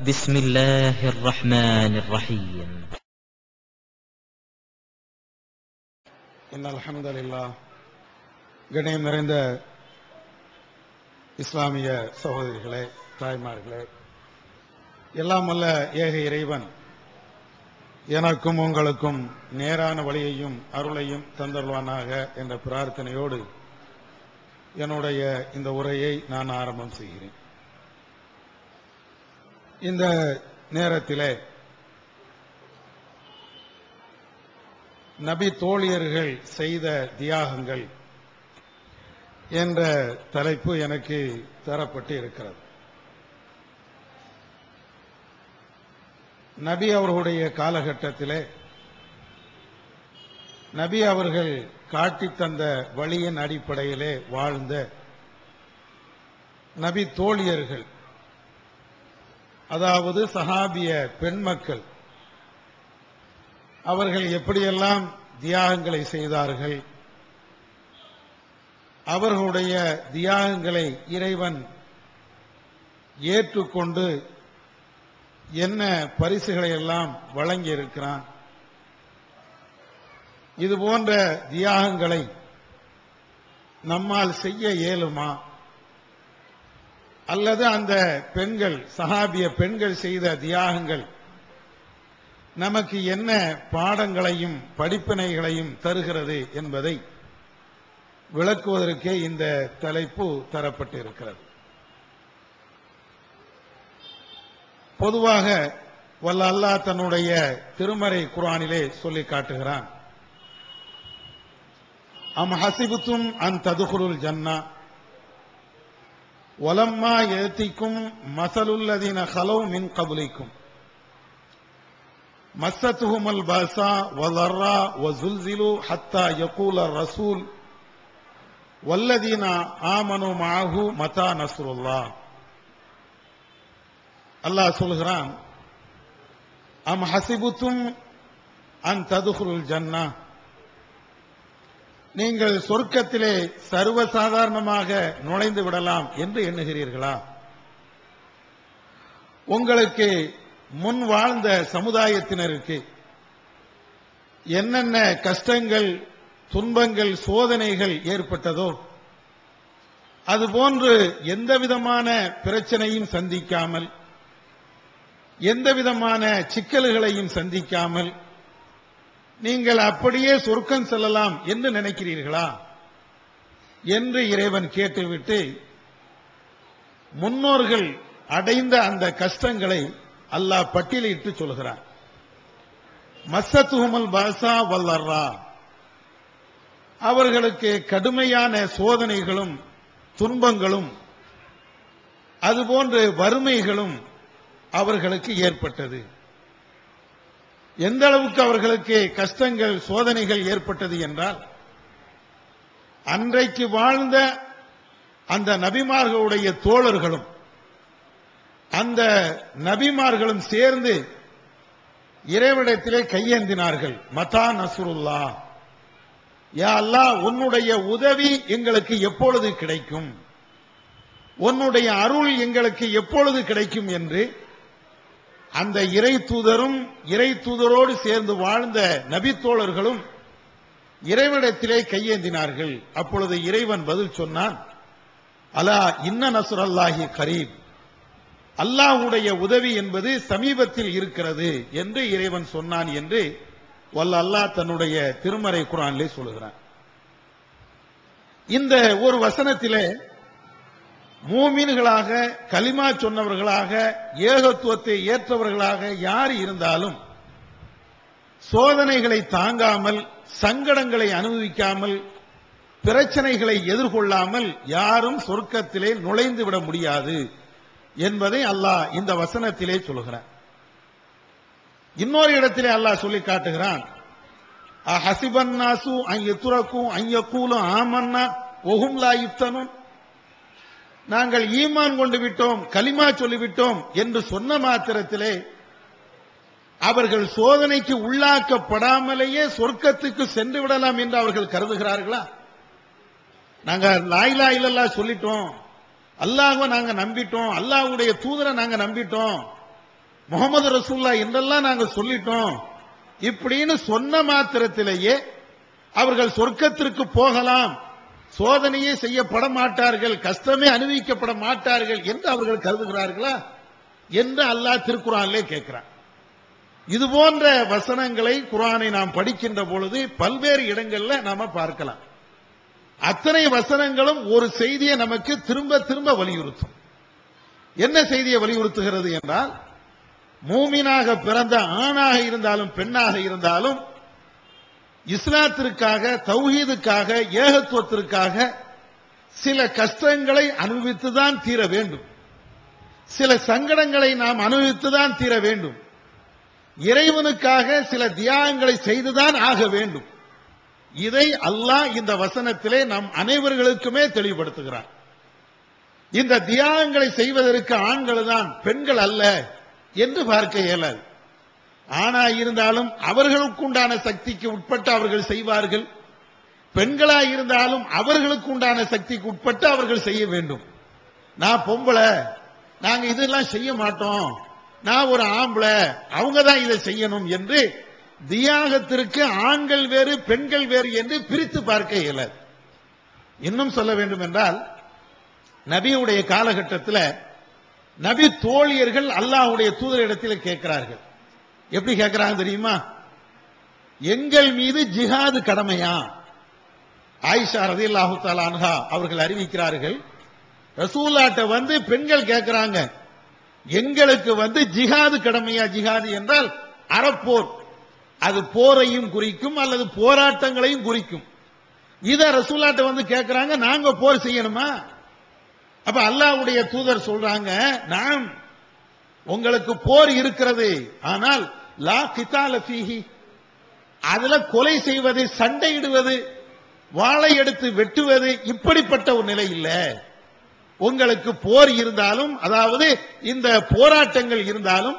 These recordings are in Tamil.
بسم الله الرحمن الرحيم إن الحمد لله கண்ணியம் நிறைந்த இஸ்லாமிய சகோதரிகளே, தாய்மார்களே, எல்லாம் வல்ல ஏக இறைவன் எனக்கும் உங்களுக்கும் நேரான வழியையும் அருளையும் தந்தருவானாக என்ற பிரார்த்தனையோடு என்னுடைய இந்த உரையை நான் ஆரம்பம் செய்கிறேன். இந்த நேரத்திலே நபி தோழியர்கள் செய்த தியாகங்கள் என்ற தலைப்பு எனக்கு தரப்பட்டு இருக்கிறது. நபி அவர்களுடைய காலகட்டத்திலே நபி அவர்கள் காட்டித் தந்த வழியின் அடிப்படையிலே வாழ்ந்த நபி தோழியர்கள், அதாவது சஹாபிய பெண்மக்கள், அவர்கள் எப்படியெல்லாம் தியாகங்களை செய்தார்கள், அவர்களுடைய தியாகங்களை இறைவன் ஏற்றுக்கொண்டு என்ன பரிசுகளை எல்லாம் வழங்கி இருக்கிறான், இது போன்ற தியாகங்களை நம்மால் செய்ய இயலுமா, அல்லது அந்த பெண்கள், சஹாபிய பெண்கள் செய்த தியாகங்கள் நமக்கு என்ன பாடங்களையும் படிப்பினைகளையும் தருகிறது என்பதை விளக்குவதற்கே இந்த தலைப்பு தரப்பட்டிருக்கிறது. பொதுவாக வல்ல அல்லாஹ் தன்னுடைய திருமறை குர்ஆனிலே சொல்லி காட்டுகிறான், அம் ஹசிபுத்தும் அன் ததுகுலுல் ஜன்னா வலம்மா யஅதிக்கும் மஸலுல்லதீன கலவ் மின் கப்லிக்கும் மஸ்ஸத்துஹுமுல் பஸா வதர்ரா வஸுல்ஸிலு ஹத்தா யகூல ரசூல் வல்லதீன ஆமனு மஅஹு மதா நஸ்ருல்லாஹ். அல்லாஹ் சொல்கிறான், அம் ஹசிபுத்தும் அன் ததுகுலுல் ஜன்னா, நீங்கள் சொர்க்கத்திலே சர்வசாதாரணமாக நுழைந்து விடலாம் என்று எண்ணுகிறீர்களா? உங்களுக்கு முன் வாழ்ந்த சமுதாயத்தினருக்கு என்னென்ன கஷ்டங்கள், துன்பங்கள், சோதனைகள் ஏற்பட்டதோ அதுபோன்று எந்தவிதமான பிரச்சனையும் சந்திக்காமல், எந்தவிதமான சிக்கல்களையும் சந்திக்காமல் நீங்கள் அப்படியே சொர்க்கம் செல்லலாம் என்று நினைக்கிறீர்களா என்று இறைவன் கேட்டுவிட்டு முன்னோர்கள் அடைந்த அந்த கஷ்டங்களை அல்லாஹ் பட்டியலிட்டு சொல்கிறான். மஸ்ஸத்துஹுமுல் பஸா வல்லர்ரா, அவர்களுக்கு கடுமையான சோதனைகளும் துன்பங்களும் அதுபோன்று வறுமைகளும் அவர்களுக்கு ஏற்பட்டது. எந்த அளவுக்கு அவர்களுக்கு கஷ்டங்கள், சோதனைகள் ஏற்பட்டது என்றால், அன்றைக்கு வாழ்ந்த அந்த நபிமார்களுடைய தோழர்களும் அந்த நபிமார்களும் சேர்ந்து இறைவனிடத்திலே கையேந்தினார்கள். மதா நஸ்ருல்லாஹ், யா அல்லாஹ், உன்னுடைய உதவி எங்களுக்கு எப்பொழுது கிடைக்கும், உன்னுடைய அருள் எங்களுக்கு எப்பொழுது கிடைக்கும் என்று அந்த இறை தூதரும் இறை தூதரோடு சேர்ந்து வாழ்ந்த நபித்தோழர்களும் இறைவனிடத்திலே கையேந்தினார்கள். அப்பொழுது இறைவன் பதில் சொன்னான், அலா இன்ன நஸ்ரல்லாஹி கரீப், அல்லாஹ்வுடைய உதவி என்பது சமீபத்தில் இருக்கிறது என்று இறைவன் சொன்னான் என்று வல்ல அல்லாஹ் தன்னுடைய திருமறை குர்ஆனிலே சொல்கிறான். இந்த ஒரு வசனத்திலே மூமின்களாக, கலிமா சொன்னவர்களாக, ஏகத்துவத்தை ஏற்றவர்களாக யார் இருந்தாலும் சோதனைகளை தாங்காமல், சங்கடங்களை அனுபவிக்காமல், பிரச்சனைகளை எதிர்கொள்ளாமல் யாரும் சொர்க்கத்திலே நுழைந்து விட முடியாது என்பதை அல்லாஹ் இந்த வசனத்திலே சொல்கிறான். இன்னொரு இடத்திலே அல்லாஹ் சொல்லி காட்டுகிறான், ஹசிபன் நாசு அன் யத்ரகு அன் யகூலு ஆமன்னா வஹும் லா யுஃப்தனூன், நாங்கள் ஈமான் கொண்டு விட்டோம், கலிமா சொல்லிவிட்டோம் என்று சொன்ன மாத்திரத்திலே அவர்கள் சோதனைக்கு உள்ளாக்கப்படாமலேயே சொர்க்கத்துக்கு சென்று விடலாம் என்று அவர்கள் கருதுகிறார்களா? நாங்க லா இலாஹ இல்லல்லாஹ் சொல்லிட்டோம், அல்லாஹ்வை நாங்க நம்பிட்டோம், அல்லாஹ்வுடைய தூதரை நாங்க நம்பிட்டோம், முகமது ரசூலுல்லாஹ் என்றெல்லாம் நாங்க சொல்லிட்டோம் இப்படின்னு சொன்ன மாத்திரத்திலேயே அவர்கள் சொர்க்கத்திற்கு போகலாம், சோதனையே செய்யப்பட மாட்டார்கள், கஷ்டமே அனுபவிக்கப்பட மாட்டார்கள் என்று அவர்கள் கருதுகிறார்களா என்று அல்லாஹ் திருக்குர்ஆனிலே கேட்கிறான். இது போன்ற வசனங்களை குர்ஆனை நாம் படிக்கின்ற பொழுது பல்வேறு இடங்கள்ல நாம பார்க்கலாம். அத்தனை வசனங்களும் ஒரு செய்தியை நமக்கு திரும்ப திரும்ப வலியுறுத்தும். என்ன செய்தியை வலியுறுத்துகிறது என்றால், மூமினாக பிறந்த ஆணாக இருந்தாலும் பெண்ணாக இருந்தாலும் இஸ்லாத்திற்காக, தௌஹீதுக்காக, ஏகத்துவத்திற்காக சில கஷ்டங்களை அனுபவித்துதான் தீர வேண்டும், சில சங்கடங்களை நாம் அனுபவித்துதான் தீர வேண்டும், இறைவனுக்காக சில தியாகங்களை செய்துதான் ஆக வேண்டும். இதை அல்லாஹ் இந்த வசனத்திலே நம் அனைவர்களுக்குமே தெளிவுபடுத்துகிறார். இந்த தியாகங்களை செய்வதற்கு ஆண்கள் தான், பெண்கள் அல்ல என்று பார்க்க இயலாது. ஆணா இருந்தாலும் அவர்களுக்கு உண்டான சக்திக்கு உட்பட்டு அவர்கள் செய்வார்கள், பெண்களா இருந்தாலும் அவர்களுக்கு உண்டான சக்திக்கு உட்பட்டு அவர்கள் செய்ய வேண்டும். நான் பொம்பளை, நாங்க இதெல்லாம் செய்ய மாட்டோம், நான் ஒரு ஆம்பளை, அவங்க தான் இதை செய்யணும் என்று தியாகத்திற்கு ஆண்கள் வேறு பெண்கள் வேறு என்று பிரித்து பார்க்க இயலாது. இன்னும் சொல்ல வேண்டும் என்றால், நபியுடைய காலகட்டத்தில் நபி தோழியர்கள் அல்லாஹ்வுடைய தூதரிடத்தில் கேட்கிறார்கள். எப்படி கேட்கிறாங்க தெரியுமா? எங்கள் மீது ஜிஹாது கடமையா? ஆயிஷா ரலியல்லாஹு தஆலா அன்ஹா அவர்கள் அறிவிக்கிறார்கள், ரசூலுல்லாஹ்ட்ட வந்து பெண்கள் கேட்கிறாங்க, எங்களுக்கு வந்து ஜிஹாது கடமையா? ஜிஹாது என்றால் அறப்போர், அது போரையும் குறிக்கும் அல்லது போராட்டங்களையும் குறிக்கும். இத ரசூலுல்லாஹ்ட்ட வந்து கேட்கிறாங்க, நாங்க போர் செய்யணுமா? அப்ப அல்லாஹ்வுடைய தூதர் சொல்றாங்க, நாம் உங்களுக்கு போர் இருக்கிறது, ஆனால் லா கிதால ஃபீஹி, அதுல கொலை செய்வது, சண்டையிடுவது, வாளை எடுத்து வெட்டுவது, இப்படிப்பட்ட ஒரு நிலை இல்ல. உங்களுக்கு போர் இருந்தாலும், அதாவது இந்த போராட்டங்கள் இருந்தாலும்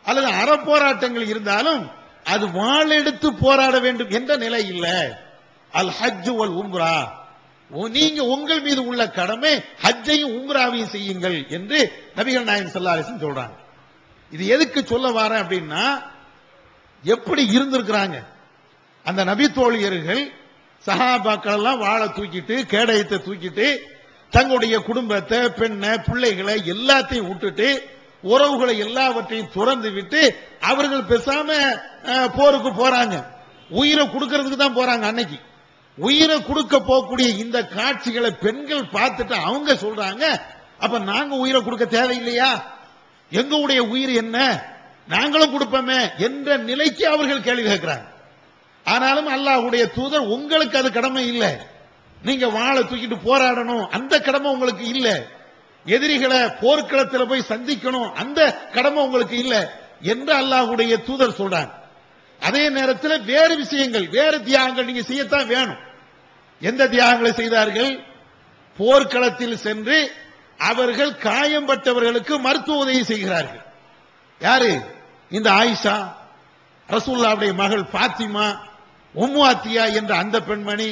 அல்லது அறப்போராட்டங்கள் இருந்தாலும் அது வாள் எடுத்து போராட வேண்டும் என்ற நிலை இல்ல. அல் ஹஜ் வல் உம்ரா, நீங்க உங்கள் மீது உள்ள கடமை ஹஜ்ஜையும் உம்ராவையும் செய்யுங்கள் என்று நபிகள் நாயகம் ஸல்லல்லாஹு அலைஹி வஸல்லம் சொல்றாங்க. இது எதுக்கு சொல்ல வரேன் அப்படின்னா, எப்படி இருந்திருக்கிறாங்க அந்த நபி தோழியர்கள், சஹாபாக்கள் எல்லாம் வாளை தூக்கிட்டு, கேடயத்தை தூக்கிட்டு, தங்களுடைய குடும்பத்தை, பெண்ணை, பிள்ளைகளை எல்லாத்தையும் விட்டுட்டு, உறவுகளை எல்லாவற்றையும் துறந்து விட்டு அவர்கள் பேசாம போருக்கு போறாங்க. உயிரை கொடுக்கிறதுக்கு தான் போறாங்க. அன்னைக்கு உயிரை கொடுக்க போகக்கூடிய இந்த காட்சிகளை பெண்கள் பார்த்துட்டு அவங்க சொல்றாங்க, அப்ப நாங்க உயிரை கொடுக்க தேவையில்லையா? எங்களுடைய உயிர் என்ன, நாங்களும் கொடுப்போமே என்ற நிலைக்கு அவர்கள் கேள்வி கேட்கிறாங்க. ஆனாலும் அல்லாஹ்வுடைய தூதர், உங்களுக்கு அது கடமை இல்லை, நீங்க வாளை தூக்கிட்டு போராடணும், அந்த கடமை உங்களுக்கு இல்ல, எதிரிகளை போர்க்களத்தில் போய் சந்திக்கணும், அந்த கடமை உங்களுக்கு இல்ல என்று அல்லாஹ்வுடைய தூதர் சொல்றாங்க. அதே நேரத்தில் வேறு விஷயங்கள், வேறு தியாகங்கள் நீங்க செய்யத்தான் வேணும். எந்த தியாகங்களை செய்தார்கள்? போர்க்களத்தில் சென்று அவர்கள் காயம்பட்டவர்களுக்கு மருத்துவ உதவி செய்கிறார்கள். யாரு? இந்த ஆயிஷா, ரசூலுல்லாஹ்வுடைய மகள் பாத்திமா, உம்மு அத்தியா என்ற அந்த பெண்மணி,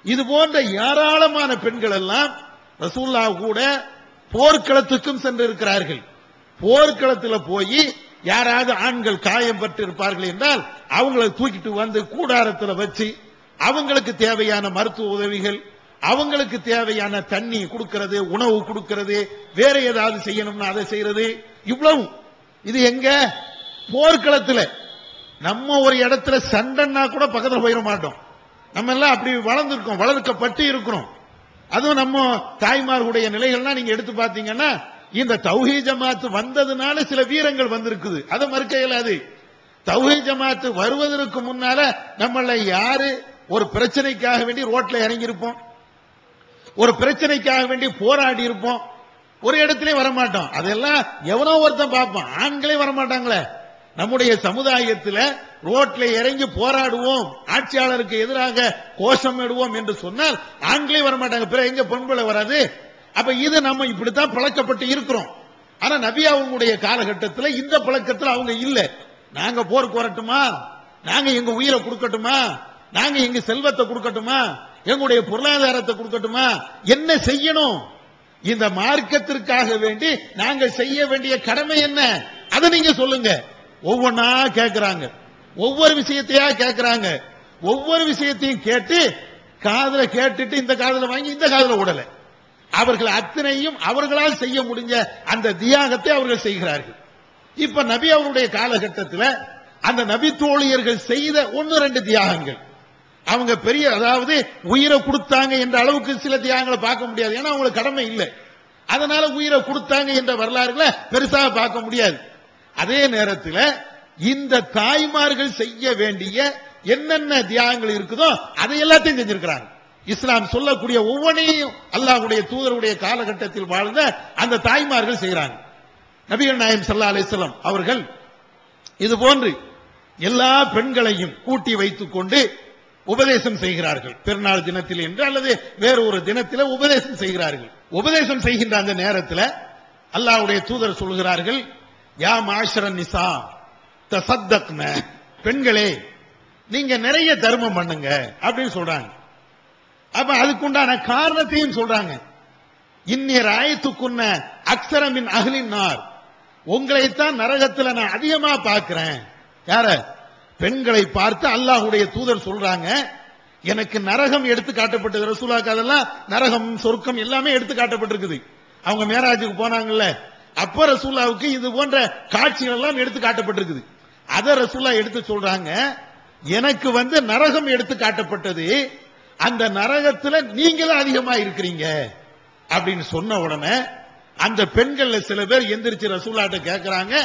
இது போன்ற ஏராளமான பெண்கள் எல்லாம் ரசூலுல்லாஹ் கூட போர்க்களத்துக்கும் சென்றிருக்கிறார்கள். போர்க்களத்தில் போய் யாராவது ஆண்கள் காயம் பட்டு இருப்பார்கள் என்றால் அவங்களை தூக்கிட்டு வந்து கூடாரத்தில் வச்சு அவங்களுக்கு தேவையான மருத்துவ உதவிகள், அவங்களுக்கு தேவையான தண்ணி கொடுக்கிறது, உணவு கொடுக்கிறது, வேற ஏதாவது செய்யணும்னா அதை செய்யறது. இவ்வளவு இது எங்க? போர்க்களத்தில். நம்ம ஒரு இடத்துல சண்டைன்னா கூட பக்கத்தில் போயிட மாட்டோம். நம்ம எல்லாம் அப்படி வளர்ந்துருக்கோம், வளர்க்கப்பட்டு இருக்கிறோம். அதுவும் நம்ம தாய்மார்களுடைய நிலைகள்லாம் நீங்க எடுத்து பார்த்தீங்கன்னா, இந்த தௌஹீத் ஜமாத் வந்ததுனால சில வீரங்கள் வந்திருக்குது, அதை மறுக்க இயலாது. தௌஹீத் ஜமாத் வருவதற்கு முன்னால நம்மள யாரு ஒரு பிரச்சனைக்காக வேண்டி ரோட்ல இறங்கி இருப்போம், ஒரு பிரச்சனைக்காக வேண்டி போராடி இருப்போம், ஒரு இடத்திலே வரமாட்டோம். அதெல்லாம் எவனோ ஒருத்தன் பார்ப்பான், ஆண்களே வரமாட்டாங்களே. நம்முடைய சமுதாயத்தில் ரோட்ல இறங்கி போராடுவோம், ஆட்சியாளருக்கு எதிராக கோஷமிடுவோம் என்று சொன்னால் ஆண்களே வரமாட்டாங்க. பிற எங்க பெண்களை வராது? அப்ப இது நம்ம இப்படித்தான் பழக்கப்பட்டு இருக்கிறோம். ஆனா நபி அவங்களுடைய காலகட்டத்தில் இந்த பழக்கத்தில் அவங்க இல்ல. நாங்க போருக்கு வரட்டுமா, நாங்க எங்க உயிரை கொடுக்கட்டுமா, நாங்க எங்க செல்வத்தை கொடுக்கட்டுமா, எங்களுடைய பொருளாதாரத்தை கொடுக்கட்டுமா, என்ன செய்யணும்? இந்த மார்க்கத்திற்காக வேண்டி நாங்கள் செய்ய வேண்டிய கடமை என்ன? அதை நீங்க சொல்லுங்க. ஒவ்வொன்னா கேட்கிறாங்க, ஒவ்வொரு விஷயத்தையா கேட்கிறாங்க. ஒவ்வொரு விஷயத்தையும் கேட்டு காதுல கேட்டுட்டு இந்த காதுல வாங்கி இந்த காதுல விடல. அவர்கள் அத்தனையும் அவர்களால் செய்ய முடிஞ்ச அந்த தியாகத்தை அவர்கள் செய்கிறார்கள். இப்ப நபி அவருடைய காலகட்டத்தில் அந்த நபி தோழியர்கள் செய்த 1-2 தியாகங்கள், அவங்க பெரிய, அதாவது உயிரை கொடுத்தாங்க என்ற அளவுக்கு சில தியாகங்களை பார்க்க முடியாது. ஏன்னா அவங்களுக்கு கடமை இல்லை. அதனால உயிரை கொடுத்தாங்க என்ற வரலாறுகளை பெருசாக பார்க்க முடியாது. அதே நேரத்தில் இந்த தாய்மார்கள் செய்ய வேண்டிய என்னென்ன தியாகங்கள் இருக்குதோ அதை எல்லாத்தையும் செஞ்சிருக்கிறாங்க. இஸ்லாம் சொல்லக்கூடிய ஒவ்வொன்றையும் அல்லாஹ்வுடைய தூதருடைய காலகட்டத்தில் வாழ்ந்த அந்த தாய்மார்கள் செய்கிறாங்க. நபிகள் நாயகம் ஸல்லல்லாஹு அலைஹி வஸல்லம் அவர்கள் இது போன்று எல்லா பெண்களையும் கூட்டி வைத்துக் கொண்டு உபதேசம் செய்கிறார்கள். பெருநாள் தினத்தில் என்று அல்லது வேறு ஒரு தினத்தில் உபதேசம் செய்கிறார்கள். உபதேசம் செய்கின்ற அந்த நேரத்தில் அல்லாஹ்வுடைய தூதர் சொல்கிறார்கள், யா மாஷரன் நிசா தஸத்தக்ன, பெண்களே நீங்க நிறைய தர்மம் பண்ணுங்க அப்படின்னு சொல்றாங்க. அப்ப அதுக்குண்டான காரணத்தையும் சொல்றாங்க. இன்னியர் ஆயத்துக்குன்ன அக்ஸரமின் அஹ்லின் நார், உங்களைத்தான் நரகத்தில் நான் அதிகமா பார்க்கிறேன். யார? பெண்களை பார்த்து அல்லாஹ்வுடைய தூதர் சொல்றாங்க, எனக்கு நரகம் எடுத்து காட்டப்பட்டது. ரசூலுல்லாஹ் அதெல்லாம் நரகம் சொர்க்கம் எல்லாமே எடுத்து காட்டப்பட்டிருக்குது. அவங்க மேராஜுக்கு போனாங்கல்ல, அப்ப ரசூலுல்லாஹ்வுக்கு இது போன்ற காட்சிகள் எல்லாம் எடுத்து காட்டப்பட்டிருக்குது. அத ரசூலுல்லாஹ் எடுத்து சொல்றாங்க, எனக்கு நரகம் எடுத்து காட்டப்பட்டது, அந்த நரகத்துல நீங்க தான் அதிகமா இருக்கிறீங்க அப்படின்னு சொன்ன உடனே அந்த பெண்கள்ல சில பேர் எந்திரிச்சு ரசூலுல்லாஹ்ட்ட கேட்கிறாங்க,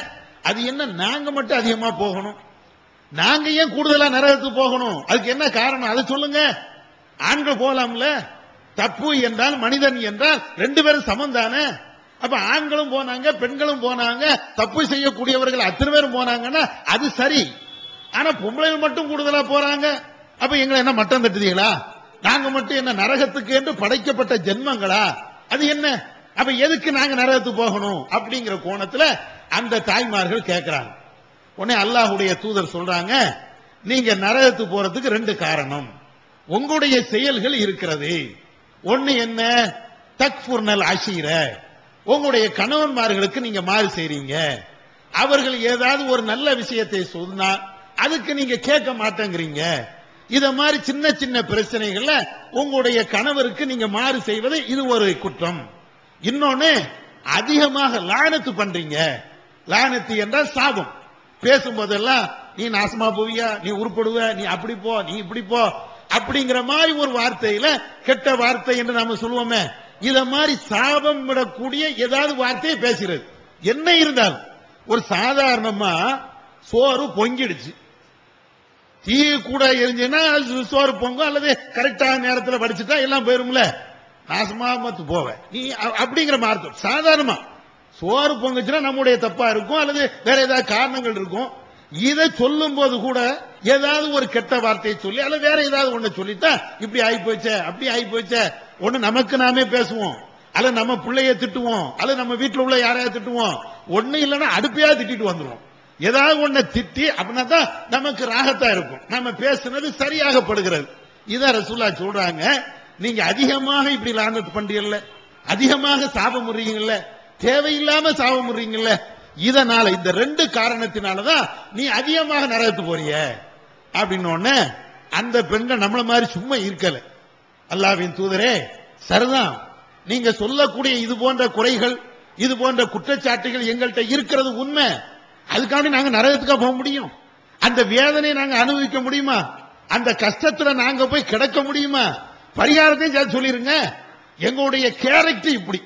அது என்ன நாங்க மட்டும் அதிகமா போகணும், நாங்க ஏன் கூடுதலா நரகத்துக்கு போகணும், அதுக்கு என்ன காரணம் அதை சொல்லுங்க. ஆண்கள் போலாம்ல, தப்பு என்றால் மனிதன் என்றால் 2 பேரும் சமம் தானே. அப்ப ஆண்களும் போனாங்க பெண்களும் போனாங்க, தப்பு செய்யக்கூடியவர்கள் அத்தனை பேரும் போனாங்கன்னா அது சரி. ஆனா பொம்பளைகள் மட்டும் கூடுதலா போறாங்க, அப்ப எங்களை என்ன மட்டம் தட்டுதீங்களா, நாங்க மட்டும் என்ன நரகத்துக்கு என்று படைக்கப்பட்ட ஜென்மங்களா, அது என்ன, அப்ப எதுக்கு நாங்க நரகத்துக்கு போகணும் அப்படிங்கிற கோணத்துல அந்த தாய்மார்கள் கேட்கிறாங்க. உடனே அல்லாஹ்வுடைய தூதர் சொல்றாங்க, நீங்க நரகத்துக்கு போறதுக்கு 2 காரணம் உங்களுடைய செயல்கள் இருக்கிறது. ஒன்னு என்ன, தக்ஃபுர்னல் அஷீர, உங்களுடைய கணவன்மார்களுக்கு நீங்க மாறு செய்றீங்க. அவர்கள் ஏதாவது ஒரு நல்ல விஷயத்தை சொன்னா அதுக்கு நீங்க கேட்க மாட்டேங்கிறீங்க. இத மாதிரி சின்ன சின்ன பிரச்சனைகள்ல உங்களுடைய கணவருக்கு நீங்க மாறு செய்வது இது ஒரு குற்றம். இன்னொன்னு, அதிகமாக லானத்து பண்றீங்க. லானத்து என்றால் சாபம். பேசும்போதெல்லாம் நீ நாசமா போவியா, நீ உருப்படுவ, நீ அப்படி போ, நீ இப்படி போ அப்படிங்கிற மாதிரி ஒரு வார்த்தையில, கெட்ட வார்த்தை என்று நாம சொல்லுவோமே, இத மாதிரி சாபம் விடக்கூடிய ஏதாவது வார்த்தையை பேசுறது. என்ன இருந்தாலும், ஒரு சாதாரணமா சோறு பொங்கிடுச்சு, தீ கூட எரிஞ்சுன்னா சோறு பொங்கும், அல்லது கரெக்டான நேரத்தில் படிச்சுட்டா எல்லாம் போயிரும்ல, நாசமா மத்து போவ நீ அப்படிங்கிற மார்த்தம். சாதாரணமா சோறு பொங்குச்சுன்னா நம்முடைய தப்பா இருக்கும், அல்லது வேற ஏதாவது காரணங்கள் இருக்கும். இதை சொல்லும் போது கூட ஏதாவது ஒரு கெட்ட வார்த்தையை சொல்லி அல்லது வேற ஏதாவது ஒண்ணு சொல்லிட்டா இப்படி ஆகி போச்ச அப்படி ஆகி போச்ச, ஒண்ணு நமக்கு நாமே பேசுவோம், அல்லது நம்ம பிள்ளைய திட்டுவோம், அல்லது நம்ம வீட்டுல உள்ள யாரையாவது திட்டுவோம், ஒண்ணு இல்லைன்னா அடுப்பையா திட்டிட்டு வந்துடும். ஏதாவது ஒண்ணு திட்டி அப்படின்னா தான் நமக்கு ராகத்தா இருக்கும், நம்ம பேசுனது சரியாகப்படுகிறது. இதான் ரசூலுல்லாஹ் சொல்றாங்க, நீங்க அதிகமாக இப்படி லானத் பண்றீங்கல்ல, அதிகமாக சாபம் முறீங்கல்ல, தேவையில்லாம சாபம் முறீங்கல்ல, இதனால இந்த 2 காரணத்தினாலதான் நீ அதிகமாக நரகத்து போறிய அப்படின்னு. அந்த பெண்கள் நம்மள மாதிரி சும்மா இருக்கல. அல்லாஹ்வின் தூதரே, சரிதான், நீங்க சொல்லக்கூடிய இது போன்ற குறைகள், இது போன்ற குற்றச்சாட்டுகள் எங்கள்கிட்ட இருக்கிறது உண்மை. அதுக்காண்டி நாங்க நரகத்துக்கா போக முடியும்? அந்த வேதனை நாங்க அனுபவிக்க முடியுமா? அந்த கஷ்டத்துல நாங்க போய் கிடக்க முடியுமா? பரிகாரத்தையும் சொல்லிருங்க. எங்களுடைய கேரக்டர் இப்படி,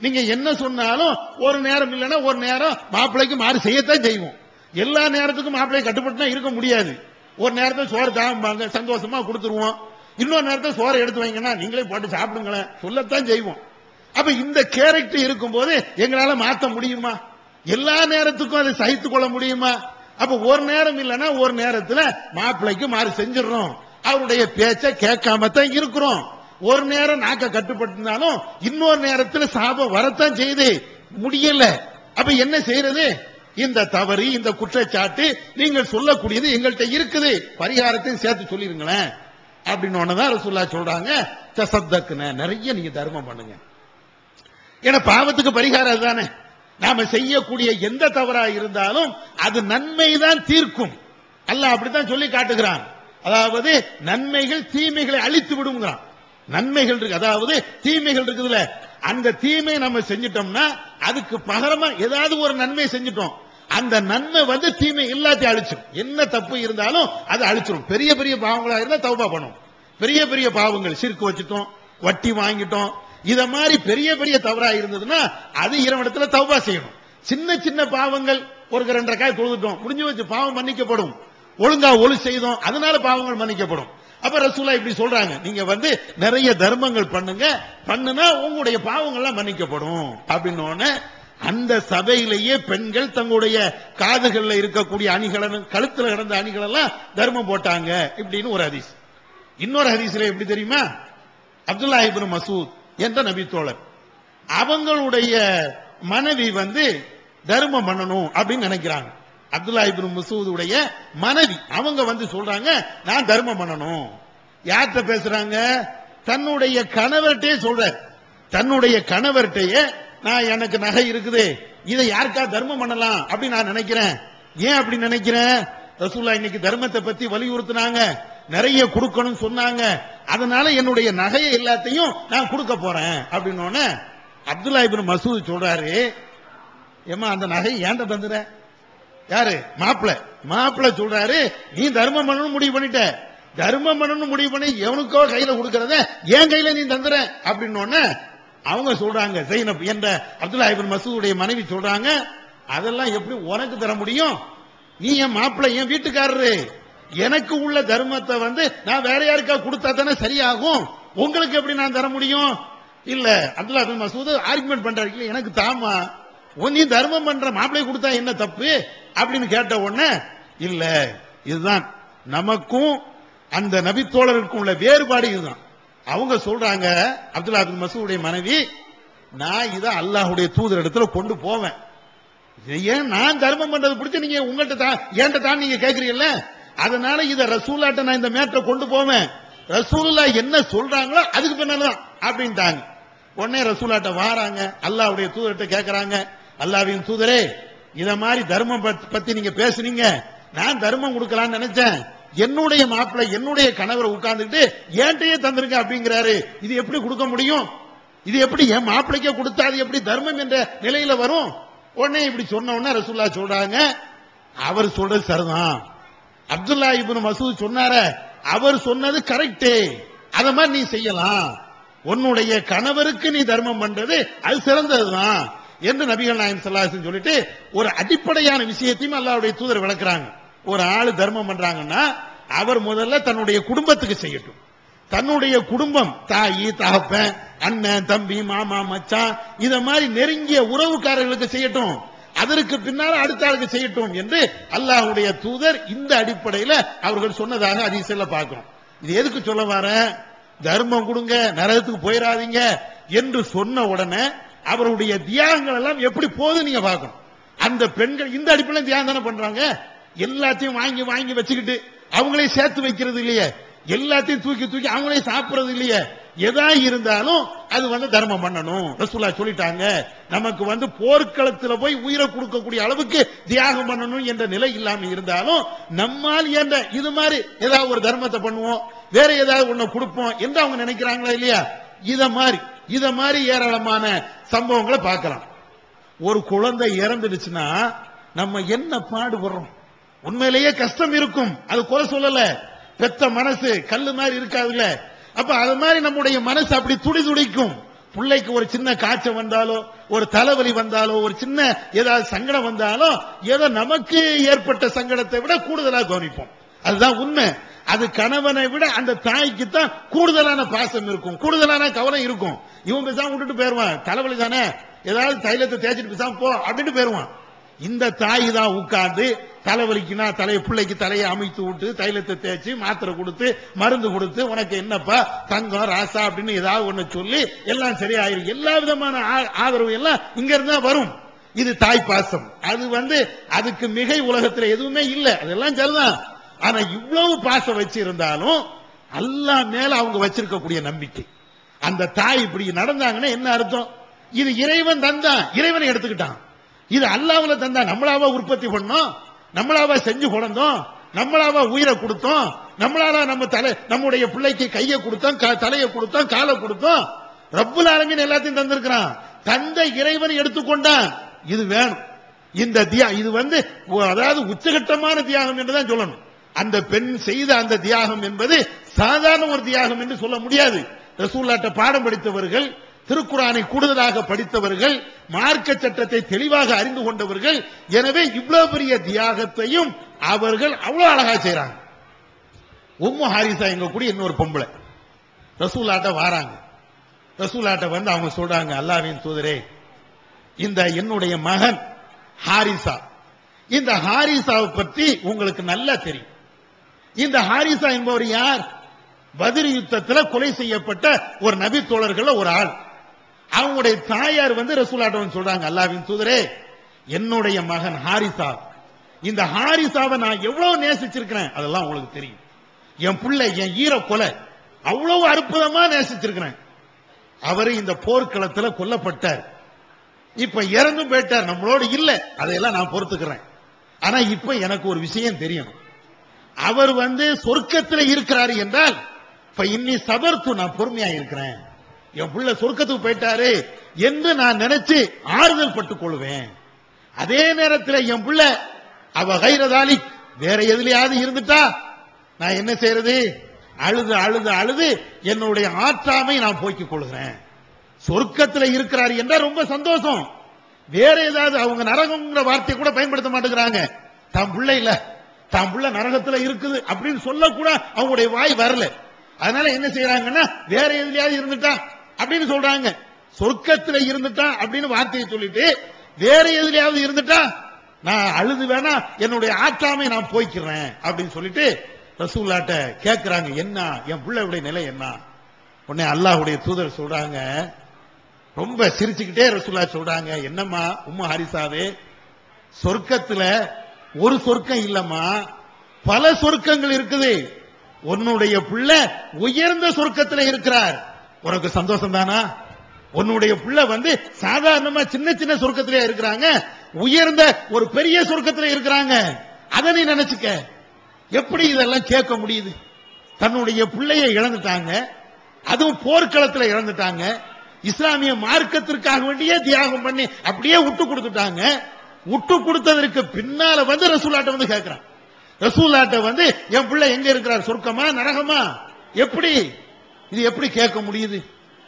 நீங்க என்ன சொன்னாலும் ஒரு நேரம் இல்லைன்னா ஒரு நேரம் மாப்பிள்ளைக்கு மாறு செய்யத்தான் செய்வோம். எல்லா நேரத்துக்கும் மாப்பிள்ளை கட்டுப்பட்டு இருக்க முடியாது. ஒரு நேரத்தில் சோறு தாம்பாங்க, சந்தோஷமா கொடுத்துருவோம். இன்னொரு நேரத்தில் சோறை எடுத்து வைங்கன்னா நீங்களே போட்டு சாப்பிடுங்களேன் சொல்லத்தான் செய்வோம். அப்ப இந்த கேரக்டர் இருக்கும் போது எங்களால மாற்ற முடியுமா? எல்லா நேரத்துக்கும் அதை சகித்துக் கொள்ள முடியுமா? அப்ப ஒரு நேரம் இல்லைன்னா ஒரு நேரத்தில் மாப்பிள்ளைக்கு மாறு செஞ்சிடறோம், அவருடைய பேச்ச கேட்காம தான் இருக்கிறோம். ஒரு நேரம் நாக்க கட்டுப்பட்டிருந்தாலும் இன்னொரு நேரத்தில் சாபம் வரத்தான் செய்து முடியல. அப்ப என்ன செய்யறது? இந்த தவறு, இந்த குற்றச்சாட்டு நீங்கள் சொல்லக்கூடியது எங்கள்கிட்ட இருக்குது, பரிகாரத்தை சேர்த்து சொல்லிருங்களேன் அப்படின்னு ஒண்ணுதான் ரசூலுல்லாஹ் சொல்றாங்க, தஸத்தக்ன, நிறைய நீங்க தர்மம் பண்ணுங்க. ஏன்னா பாவத்துக்கு பரிகாரம் அதுதானே. நாம செய்யக்கூடிய எந்த தவறா இருந்தாலும் அது நன்மைதான் தீர்க்கும். அல்லாஹ் அப்படித்தான் சொல்லி காட்டுகிறான். அதாவது நன்மைகள் தீமைகளை அழித்து விடுங்கிறான். நன்மைகள் இருக்கு, அதாவது தீமைகள் இருக்குதுல, அந்த தீமை நம்ம செஞ்சிட்டோம்னா அதுக்கு பகரமா ஏதாவது ஒரு நன்மை செஞ்சிட்டோம், அந்த நன்மை வந்து தீமை எல்லாத்தையும் அழிச்சிடும். என்ன தப்பு இருந்தாலும் அது அழிச்சிடும். பெரிய பெரிய பாவங்களா இருந்தா தௌபா பண்ணும். பெரிய பெரிய பாவங்கள், சிறுக்கு வச்சுட்டோம், வட்டி வாங்கிட்டோம், இத மாதிரி பெரிய பெரிய தவறா இருந்ததுன்னா அது இறைவனிடத்துல தௌபா செய்யணும். சின்ன சின்ன பாவங்கள், ஒரு 2 ரக்காய் தொழுதுட்டோம், முடிஞ்சு வச்சு பாவம் மன்னிக்கப்படும். ஒழுங்கா ஒழு செய்தோம், அதனால பாவங்கள் மன்னிக்கப்படும். அப்ப ரசூலா இப்படி சொல்றாங்க, நீங்க வந்து நிறைய தர்மங்கள் பண்ணுங்க, பண்ணுனா உங்களுடைய பாவங்கள்லாம் மன்னிக்கப்படும் அப்படின்னு. அந்த சபையிலேயே பெண்கள் தங்களுடைய காதுகள்ல இருக்கக்கூடிய அணிகளை, கழுத்துல கிடந்த அணிகள் எல்லாம் தர்மம் போட்டாங்க இப்படின்னு ஒரு ஹதீஸ். இன்னொரு ஹதீஸ்ல எப்படி தெரியுமா, அப்துல்லா இப்னு மசூத் என்ற நபி தோழர், அவங்களுடைய மனைவி வந்து தர்மம் பண்ணணும் அப்படின்னு நினைக்கிறாங்க. அப்துல்லா இப்னு மசூதுடைய மனைவி அவங்க வந்து சொல்றாங்க, நான் தர்மம் பண்ணணும். யார்கிட்ட பேசுறாங்க? தன்னுடைய கணவர்கிட்டே சொல்ற. தன்னுடைய கணவர்கிட்டயே நான் எனக்கு நகை இருக்குது, இதை யாருக்கா தர்மம் பண்ணலாம் அப்படின்னு நான் நினைக்கிறேன். ஏன் அப்படி நினைக்கிறேன்? ரசூலுல்லாஹ் இன்னைக்கு தர்மத்தை பத்தி வலியுறுத்தினாங்க, நிறைய கொடுக்கணும் சொன்னாங்க, அதனால என்னுடைய நகையை எல்லாத்தையும் நான் கொடுக்க போறேன் அப்படின்னு. அப்துல்லா இப்னு மசூத் சொல்றாரு, ஏமா அந்த நகை ஏன்ட தந்துற? யாரு? மாப்பிள்ள சொல்றாரு, நீ தர்மம் பண்ணணும் முடிவு பண்ணிட்ட, தர்மம் பண்ணணும் முடிவு பண்ணி எவனுக்கோ கையில கொடுக்கறத என் கையில நீ தந்துற அப்படின்னு. அவங்க சொல்றாங்க, ஜெய்னப் என்ற அப்துல்லா இப்னு மசூதுடைய மனைவி சொல்றாங்க, அதெல்லாம் எப்படி உனக்கு தர முடியும்? நீ என் மாப்பிள்ள, என் வீட்டுக்காரரு, எனக்கு உள்ள தர்மத்தை வந்து நான் வேற யாருக்கா கொடுத்தா தானே சரியாகும், உங்களுக்கு எப்படி நான் தர முடியும்? இல்ல அப்துல்லா இப்னு மசூத் ஆர்குமெண்ட் பண்றாரு, எனக்கு தாமா, நீ தர்மம் பண்ற மாப்பிள்ளை கொடுத்தா என்ன தப்பு அப்படின்னு கேட்ட உடனே, இல்ல இதுதான் நமக்கும் அந்த நபித்தோழருக்கும் உள்ள வேறுபாடு இதுதான். அவங்க சொல்றாங்க, அப்துல்லா இப்னு மசூதுடைய மனைவி, நான் இதை அல்லாஹ்வுடைய தூதர் இடத்துல கொண்டு போவேன், ஏன் நான் தர்மம் பண்றது பிடிச்சி நீங்க உங்கள்கிட்ட என்கிட்ட தான் நீங்க கேட்கறீங்கல்ல, அதனால இத ரசூலுல்லாஹ்ட்ட நான் இந்த மேட்டரை கொண்டு போவேன், ரசூலுல்லாஹ் என்ன சொல்றாங்களோ அதுக்கு பின்னால்தான் அப்படின்ட்டாங்க. உடனே ரசூலுல்லாஹ்ட்ட வாராங்க, அல்லாஹ்வுடைய தூதர்கிட்ட கேட்கறாங்க, அல்லாஹ்வின் தூதரே, இத மாதிரி தர்மம் பத்தி நீங்க பேசுனீங்க, நான் தர்மம் கொடுக்கலாம்னு நினைச்சேன், என்னுடைய மாப்பிள்ளை என்னுடைய கணவரை உட்கார்ந்துட்டு என்கிட்டயே தந்திருக்க அப்படிங்கிறாரு, இது எப்படி கொடுக்க முடியும்? இது எப்படி என் மாப்பிள்ளைக்கே கொடுத்தா அது எப்படி தர்மம் என்ற நிலையில வரும்? உடனே இப்படி சொன்ன உடனே ரசூலுல்லாஹ் சொல்றாங்க, அவர் சொல்றது சரிதான், அப்துல்லா இப்னு மசூத் சொன்னார அவர் சொன்னது கரெக்ட், அத மாதிரி நீ செய்யலாம், உன்னுடைய கணவருக்கு நீ தர்மம் பண்றது அது சிறந்ததுதான் என்று நபிகள் நாயகம் ஸல்லல்லாஹு அலைஹி வஸல்லம் சொல்லிட்டு ஒரு அடிப்படையான விஷயத்தையும் அல்லாஹ்வுடைய தூதர் விளக்குறாங்க. ஒரு ஆளு தர்மம் பண்றாங்கன்னா அவர் முதல்ல தன்னுடைய குடும்பத்துக்கு செய்யட்டும், தன்னுடைய குடும்பம், தாயி தகப்பன், அண்ணன் தம்பி மாமா மச்சான், இத மாதிரி நெருங்கிய உறவுக்காரர்களுக்கு செய்யட்டும், அதற்கு பின்னால் அடுத்த ஆளுக்கு செய்யட்டும் என்று அல்லாஹ்வுடைய தூதர் இந்த அடிப்படையில் அவர்கள் சொன்னதாக ஹதீஸ்ல பார்க்கிறோம். இது எதுக்கு சொல்ல வர, தர்மம் கொடுங்க நரகத்துக்கு போயிடாதீங்க என்று சொன்ன உடனே அவருடைய தியாகங்கள் எல்லாம் எப்படி போகுது நீங்க பார்க்கணும். அந்த பெண்கள் இந்த அடிப்படையில் தியாகம் தானே பண்றாங்க, எல்லாத்தையும் வாங்கி வாங்கி வச்சுக்கிட்டு அவங்களே சேர்த்து வைக்கிறது இல்லையே, எல்லாத்தையும் தூக்கி தூக்கி அவங்களே சாப்பிடுறது இல்லையே, எதா இருந்தாலும் அது வந்து தர்மம் பண்ணணும். ரசூலுல்லாஹ் சொல்லிட்டாங்க, நமக்கு வந்து போர்க்களத்தில் போய் உயிரை கொடுக்கக்கூடிய அளவுக்கு தியாகம் பண்ணணும் என்ற நிலை இல்லாம இருந்தாலும் நம்மால் என்ற இது மாதிரி ஏதாவது ஒரு தர்மத்தை பண்ணுவோம், வேற ஏதாவது ஒண்ணு கொடுப்போம் என்று அவங்க நினைக்கிறாங்களா இல்லையா? இத மாதிரி ஏராளமான சம்பவங்களை பார்க்கலாம். ஒரு குழந்தை இறந்துடுச்சுன்னா நம்ம என்ன பாடுபடுறோம், உண்மையிலேயே கஷ்டம் இருக்கும், அது குறை சொல்லல, பெத்த மனசு கல்லு மாதிரி இருக்காதுல்ல, அப்ப அது மாதிரி நம்முடைய மனசு அப்படி துடி துடிக்கும். பிள்ளைக்கு ஒரு சின்ன காய்ச்சல் வந்தாலோ, ஒரு தலைவலி வந்தாலோ, ஒரு சின்ன ஏதாவது சங்கடம் வந்தாலோ, ஏதோ நமக்கு ஏற்பட்ட சங்கடத்தை விட கூடுதலாக கவனிப்போம். அதுதான் உண்மை. அது கணவனை விட அந்த தாய்க்கு தான் கூடுதலான பாசம் இருக்கும், கூடுதலான கவலை இருக்கும். இவன் பேசாம விட்டுட்டு போயிருவான், தலைவலி தானே ஏதாவது தைலத்தை தேய்ச்சிட்டு பேசாம போ அப்படின்ட்டு போயிருவான். இந்த தாய் தான் உட்கார்ந்து தலைவலிக்குனா பிள்ளைக்கு தலையை அமைத்து விட்டு தைலத்தை தேய்ச்சி மாத்திரை கொடுத்து மருந்து கொடுத்து, உனக்கு என்னப்பா தங்கம் ராசா அப்படின்னு ஏதாவது ஒண்ணு சொல்லி எல்லாம் சரியாயிரும். எல்லா விதமான ஆதரவு எல்லாம் இங்க இருந்தா வரும். இது தாய் பாசம். அது வந்து அதுக்கு மிகை உலகத்துல எதுவுமே இல்லை, அதெல்லாம் சரிதான். ஆனா இவ்வளவு பாசம் வச்சு இருந்தாலும் அல்லாஹ் மேல அவங்க வச்சிருக்கக்கூடிய நம்பிக்கை, அந்த தாய் இப்படி நடந்தாங்கன்னா என்ன அர்த்தம்? இது இறைவன் தந்தான், இறைவனை எடுத்துக்கிட்டான். இது அல்லாஹ்வுல தந்தா. நம்மளாவா உற்பத்தி பண்ணோம், நம்மளாவா செஞ்சு கொண்டோம், நம்மளாவா உயிரை கொடுத்தோம், நம்மளால நம்முடைய பிள்ளைக்கு கையை கொடுத்தோம், தலையை கொடுத்தோம், காலை கொடுத்தோம். ரப்புல் ஆலமீன் எல்லாத்தையும் தந்திருக்கிறான். தந்த இறைவன் எடுத்துக்கொண்டான். இது வேணும். இந்த இது அதாவது உச்சகட்டமான தியாகம் என்றுதான் சொல்லணும். அந்த பெண் செய்த அந்த தியாகம் என்பது சாதாரண ஒரு தியாகம் என்று சொல்ல முடியாது. ரசூலுல்லாஹ்ட்ட பாடம் படித்தவர்கள், திருக்குர்ஆனை கூடுதலாக படித்தவர்கள், மார்க்க சட்டத்தை தெளிவாக அறிந்து கொண்டவர்கள். எனவே இவ்வளவு பெரிய தியாகத்தையும் அவர்கள் அவ்வளவு அழகா செய்றாங்க. உம்மு ஹாரிசா எங்க கூட இன்னொரு பொம்பளை ரசூலுல்லாஹ்ட்ட வராங்க. ரசூலுல்லாஹ்ட்ட வந்து அவங்க சொல்றாங்க, அல்லாஹ்வின் தூதரே, இந்த என்னுடைய மகன் ஹாரிசா, இந்த ஹாரிசாவை பற்றி உங்களுக்கு நல்லா தெரியும். இந்த ஹாரிசா என்பவர் யார்? பத்ர் யுத்தத்தில் கொலை செய்யப்பட்ட ஒரு நபி தோழர்கள் ஒரு ஆள். அவங்களுடைய தாயார் ரசூலுல்லாஹ்ட்ட சொல்றாங்க, அல்லாஹ்வின் தூதரே, என்னுடைய மகன் ஹாரிசா, இந்த ஹாரிசாவை நான் எவ்வளவு நேசிச்சிருக்கிறேன் அதெல்லாம் உங்களுக்கு தெரியும். என் பிள்ளை, என் ஈர கொலை, அவ்வளவு அற்புதமா நேசிச்சிருக்கிறேன். அவரு இந்த போர்க்களத்தில் கொல்லப்பட்டார். இப்ப இறந்தும் போயிட்டார், நம்மளோடு இல்ல, அதையெல்லாம் நான் பொறுத்துக்கிறேன். ஆனா இப்ப எனக்கு ஒரு விஷயம் தெரியும். அவர் சொர்க்கத்தில் இருக்கிறாரு என்றால் இப்ப இன்னி சபர்த்து, நான் பொறுமையா இருக்கிறேன். என் பிள்ளை சொர்க்கத்துக்கு போயிட்டாரு என்று நான் நினைச்சு ஆறுதல் பட்டுக் கொள்வேன். அதே நேரத்தில் என் பிள்ளை அவ கைரதாலி வேற எதுலயாவது இருந்துட்டா நான் என்ன செய்யறது? அழுது அழுது அழுது என்னுடைய ஆற்றாமை நான் போக்கிக் கொள்கிறேன். சொர்க்கத்தில் இருக்கிறார் என்றால் ரொம்ப சந்தோஷம். வேற ஏதாவது அவங்க நரகம்ங்கிற வார்த்தை கூட பயன்படுத்த மாட்டேங்கிறாங்க. தான் பிள்ளை இல்ல, தான் பிள்ளை நரகத்தில் இருக்குது அப்படின்னு சொல்ல கூட அவங்களுடைய வாய் வரல. அதனால என்ன செய்யறாங்கன்னா, வேற எதுலயாவது இருந்துட்டா அப்படின்னு சொல்றாங்க. சொர்க்கத்தில் இருந்துட்டா அப்படின்னு வார்த்தையை சொல்லிட்டு வேற எதுலயாவது இருந்துட்டா நான் அழுது வேணா என்னுடைய ஆற்றாமை நான் போய்க்கிறேன் அப்படின்னு சொல்லிட்டு ரசூலுல்லாஹ்ட்ட கேட்கிறாங்க, என்ன என் பிள்ளையுடைய நிலை என்ன? உடனே அல்லாஹ்வுடைய தூதர் சொல்றாங்க, ரொம்ப சிரிச்சுக்கிட்டே ரசூலுல்லாஹ் சொல்றாங்க, என்னம்மா உம்மு ஹாரிசாவே, சொர்க்கத்துல ஒரு சொர்க்கம் இல்லம்மா, பல சொர்க்கங்கள் இருக்குது. உன்னுடைய பிள்ளை உயர்ந்த சொர்க்கத்தில் இருக்கிறார். உனக்கு சந்தோஷம் தானா? உன்னுடைய பிள்ளை சாதாரணமா சின்ன சின்ன சொர்க்கத்திலே இருக்கிறாங்க, உயர்ந்த ஒரு பெரிய சொர்க்கத்தில் இருக்கிறாங்க. அதை நீ நினைச்சுக்க. எப்படி இதெல்லாம் கேட்க முடியுது? தன்னுடைய பிள்ளையை இழந்துட்டாங்க, அதுவும் போர்க்களத்தில் இழந்துட்டாங்க. இஸ்லாமிய மார்க்கத்திற்காக வேண்டியே தியாகம் பண்ணி அப்படியே விட்டு கொடுத்துட்டாங்க. விட்டு கொடுத்ததற்கு பின்னால ரசூலுல்லாஹ்ட்ட கேட்கிறான். ரசூலுல்லாஹ்ட்ட என் பிள்ளை எங்க இருக்கிறார், சொர்க்கமா நரகமா? எப்படி இது எப்படி கேட்க முடியுது?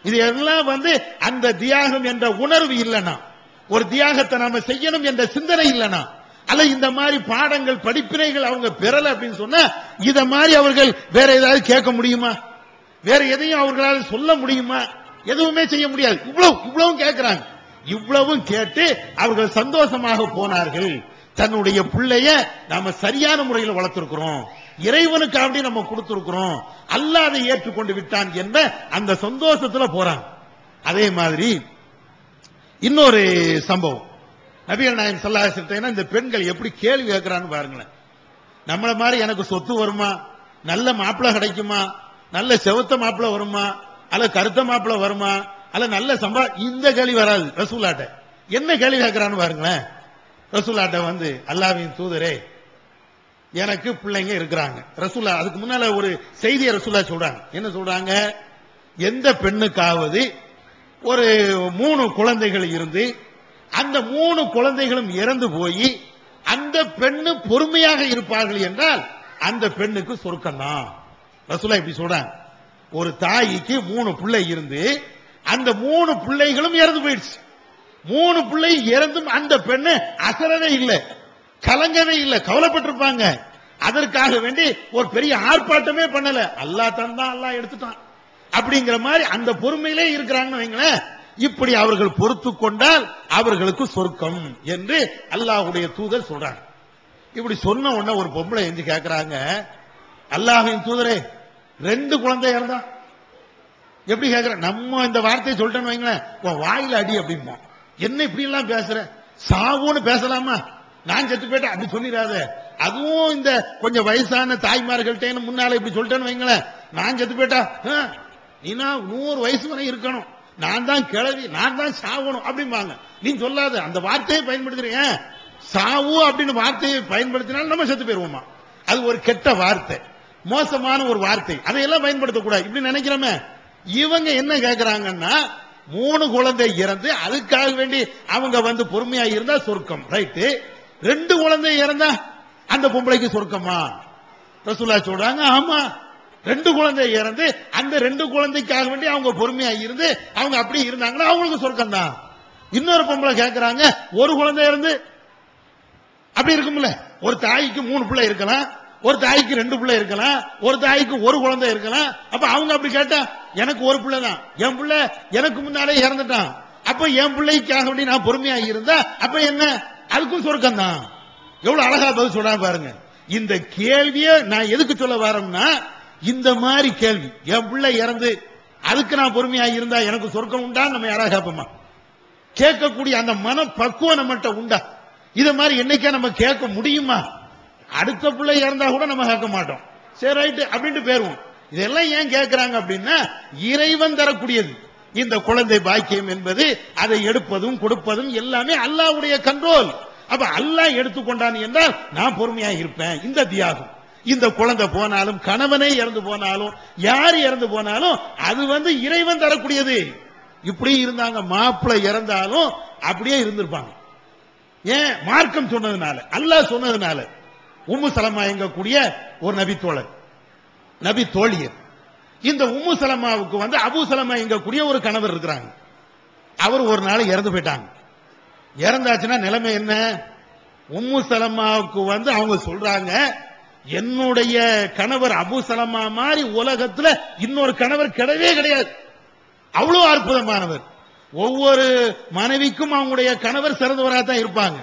இது எல்லாம் அந்த தியாகம் என்ற உணர்வு இல்லைனா, ஒரு தியாகத்தை நாம செய்யணும் என்ற சிந்தனை இல்லைனா, அல்ல இந்த மாதிரி பாடங்கள் படிப்பினைகள் அவங்க பெறல அப்படின்னு சொன்னா இத மாதிரி அவர்கள் வேற ஏதாவது கேட்க முடியுமா? வேற எதையும் அவர்களால் சொல்ல முடியுமா? எதுவுமே செய்ய முடியாது. இவ்வளவும் கேட்கிறாங்க. இவ்வளவும் கேட்டு அவர்கள் சந்தோஷமாக போனார்கள். தன்னுடைய பிள்ளைய நாம சரியான முறையில் வளர்த்திருக்கிறோம், இறைவனுக்காக நம்ம கொடுத்திருக்கிறோம், அல்லாஹ் அதை ஏற்றுக்கொண்டு விட்டான் என்ற அந்த சந்தோஷத்துல போறாங்க. அதே மாதிரி இன்னொரு சம்பவம், நபிகள் நாயகம் ஸல்லல்லாஹு அலைஹி வஸல்லம் இந்த பெண்கள் எப்படி கேள்வி கேட்கிறான்னு பாருங்களேன். நம்மள மாதிரி எனக்கு சொத்து வருமா, நல்ல மாப்பிள்ளை கிடைக்குமா, நல்ல செவத்த மாப்பிள்ளை வருமா, அல்ல கருத்த மாப்பிள்ளை வருமா, அல்ல நல்ல இந்த கேள்வி வராது ரசூலுல்லாஹ்ட்ட. என்ன கேள்வி கேட்கிறான்னு பாருங்களேன். ரசூலுல்லாஹ்ட்ட அல்லாஹ்வின் தூதரே, எனக்கு பிள்ளைங்க இருக்கிறாங்க. ரசூலுல்லாஹ் அதுக்கு முன்னால ஒரு செய்தியை ரசூலுல்லாஹ் சொல்றாங்க. என்ன சொல்றாங்க? எந்த பெண்ணுக்காவது ஒரு 3 குழந்தைகள் இருந்து அந்த 3 குழந்தைகளும் இறந்து போய் அந்த பெண்ணு பொறுமையாக இருப்பார்கள் என்றால் அந்த பெண்ணுக்கு சொர்க்கம் தான். ரசூலுல்லாஹ் இப்படி சொல்றாங்க. ஒரு தாய்க்கு 3 பிள்ளை இருந்து அந்த 3 பிள்ளைகளும் இறந்து போயிடுச்சு. 3 பிள்ளை இறந்தும் அந்த பெண்ணு அசரவே இல்லை, கலங்கவே இல்லை, கவலைப்பட்டிருப்பாங்க. அதற்காக வேண்டி ஒரு பெரிய ஆர்ப்பாட்டமே பண்ணல. அல்லாஹ் தந்தான், அல்லாஹ் எடுத்துட்டான் அப்படிங்கிற மாதிரி அந்த பொறுமையிலே இருக்கிறாங்கன்னு வைங்களேன். இப்படி அவர்கள் பொறுத்து கொண்டால் அவர்களுக்கு சொர்க்கம் என்று அல்லாஹ்வுடைய தூதர் சொல்றாங்க. இப்படி சொன்ன உடனே ஒரு பொம்பளை எஞ்சி கேட்கிறாங்க, அல்லாஹ்வின் தூதரே, 2 குழந்தை இறந்தா எப்படி கேட்கிற? நம்ம இந்த வார்த்தையை சொல்லிட்டேன்னு வைங்களேன், வாயில அடி அப்படிமா. என்ன இப்படி எல்லாம் பேசுற? சாவுன்னு பேசலாமா? நான் செத்து போயிட்டேன் அப்படி சொல்லிடாத. அதுவும் இந்த கொஞ்சம் வயசான தாய்மார்கள்ட்ட முன்னால இப்படி சொல்லிட்டேன்னு வைங்களேன், நான் செத்து போயிட்டா நீனா 100 வயசு வரை இருக்கணும், நான் தான் கிளவி, நான் தான் சாவணும் அப்படிம்பாங்க. நீ சொல்லாத அந்த வார்த்தையை பயன்படுத்துறீங்க. சாவு அப்படின்னு வார்த்தையை பயன்படுத்தினாலும் நம்ம செத்து போயிருவோமா? அது ஒரு கெட்ட வார்த்தை, மோசமான ஒரு வார்த்தை, அதையெல்லாம் பயன்படுத்தக்கூடாது இப்படி நினைக்கிறோமே. இவங்க என்ன கேட்கிறாங்கன்னா 3 குழந்தை இறந்து அதுக்காக வேண்டி அவங்க வந்து பொறுமையா இருந்தா சொர்க்கம், ரைட்டு. 2 குழந்தை இறந்தா அந்த பொம்பளைக்கு சொர்க்கமா? ரசூலுல்லாஹ் சொல்றாங்க, ஆமா 2 குழந்தை இறந்து அந்த 2 குழந்தைக்காக வேண்டி அவங்க பொறுமையா இருந்து அவங்க அப்படி இருந்தாங்கன்னா அவங்களுக்கு சொர்க்கம் தான். இன்னொரு பொம்பளை கேட்கிறாங்க, 1 குழந்தை இறந்து அப்படி இருக்கும்ல, ஒரு தாய்க்கு 3 பிள்ளை இருக்கலாம், ஒரு தாய்க்கு 2 பிள்ளை இருக்கலாம், ஒரு தாய்க்கு 1 குழந்தை இருக்கலாம். அப்ப அவங்க அப்படி கேட்டா எனக்கு 1 பிள்ளை தான், என் பிள்ளை எனக்கு முன்னாலே இறந்துட்டான், அப்ப என் பிள்ளைக்காக வேண்டி நான் பொறுமையா இருந்தா அப்ப என்ன, அதுக்கும் சொர்க்கம் தான். எவ்வளவு அழகா பதில் சொல்றாங்க பாருங்க. இந்த கேள்வியை நான் எதுக்கு சொல்ல வரேன்னா, இந்த மாதிரி கேள்வி என் பிள்ளை இறந்து அதுக்கு நான் பொறுமையா இருந்தா எனக்கு சொர்க்கம் உண்டா நம்ம யாராவது கேட்போமா? கேட்கக்கூடிய அந்த மன பக்குவம் நம்மகிட்ட உண்டா? இத மாதிரி என்னைக்கா நம்ம கேட்க முடியுமா? அடுத்த பிள்ளை இறந்தா கூட நம்ம கேட்க மாட்டோம், சரி ரைட்டு அப்படின்ட்டு போயிருவோம். இதெல்லாம் ஏன் கேட்கிறாங்க அப்படின்னா, இறைவன் தரக்கூடியது இந்த குழந்தை பாக்கியம் என்பது, அதை எடுப்பதும் கொடுப்பதும் எல்லாமே அல்லாஹ்வுடைய கண்ட்ரோல். அப்ப அல்லாஹ் எடுத்துக்கொண்டான் என்றால் நான் பொறுமையா இருப்பேன். இந்த தியாகம், இந்த குழந்தை போனாலும் கணவனே இறந்து போனாலும் யார் இறந்து போனாலும் அது வந்து இறைவன் தரக்கூடியது. இப்படி இருந்தாங்க, மாப்பிள்ளை இறந்தாலும் அப்படியே இருந்திருப்பாங்க. ஏன்? மார்க்கம் சொன்னதுனால, அல்லாஹ் சொன்னதுனால. உம்மு சலமா எங்கக்கூடிய ஒரு நபி தோழர், நபி தோழியர். இந்த உம்மு சலமாவுக்கு வந்து அபு சலமா எங்கக்கூடிய ஒரு கணவர் இருக்கிறாங்க. அவர் ஒரு நாள் இறந்து போயிட்டாங்க. இறந்தாச்சுன்னா நிலைமை என்ன? உம்மு சலமாவுக்கு வந்து அவங்க சொல்றாங்க, என்னுடைய கணவர் அபு சலமா மாதிரி உலகத்துல இன்னொரு கணவர் கிடையவே கிடையாது, அவ்வளவு அற்புதமானவர். ஒவ்வொரு மனைவிக்கும் அவங்களுடைய கணவர் சிறந்தவராக தான் இருப்பாங்க.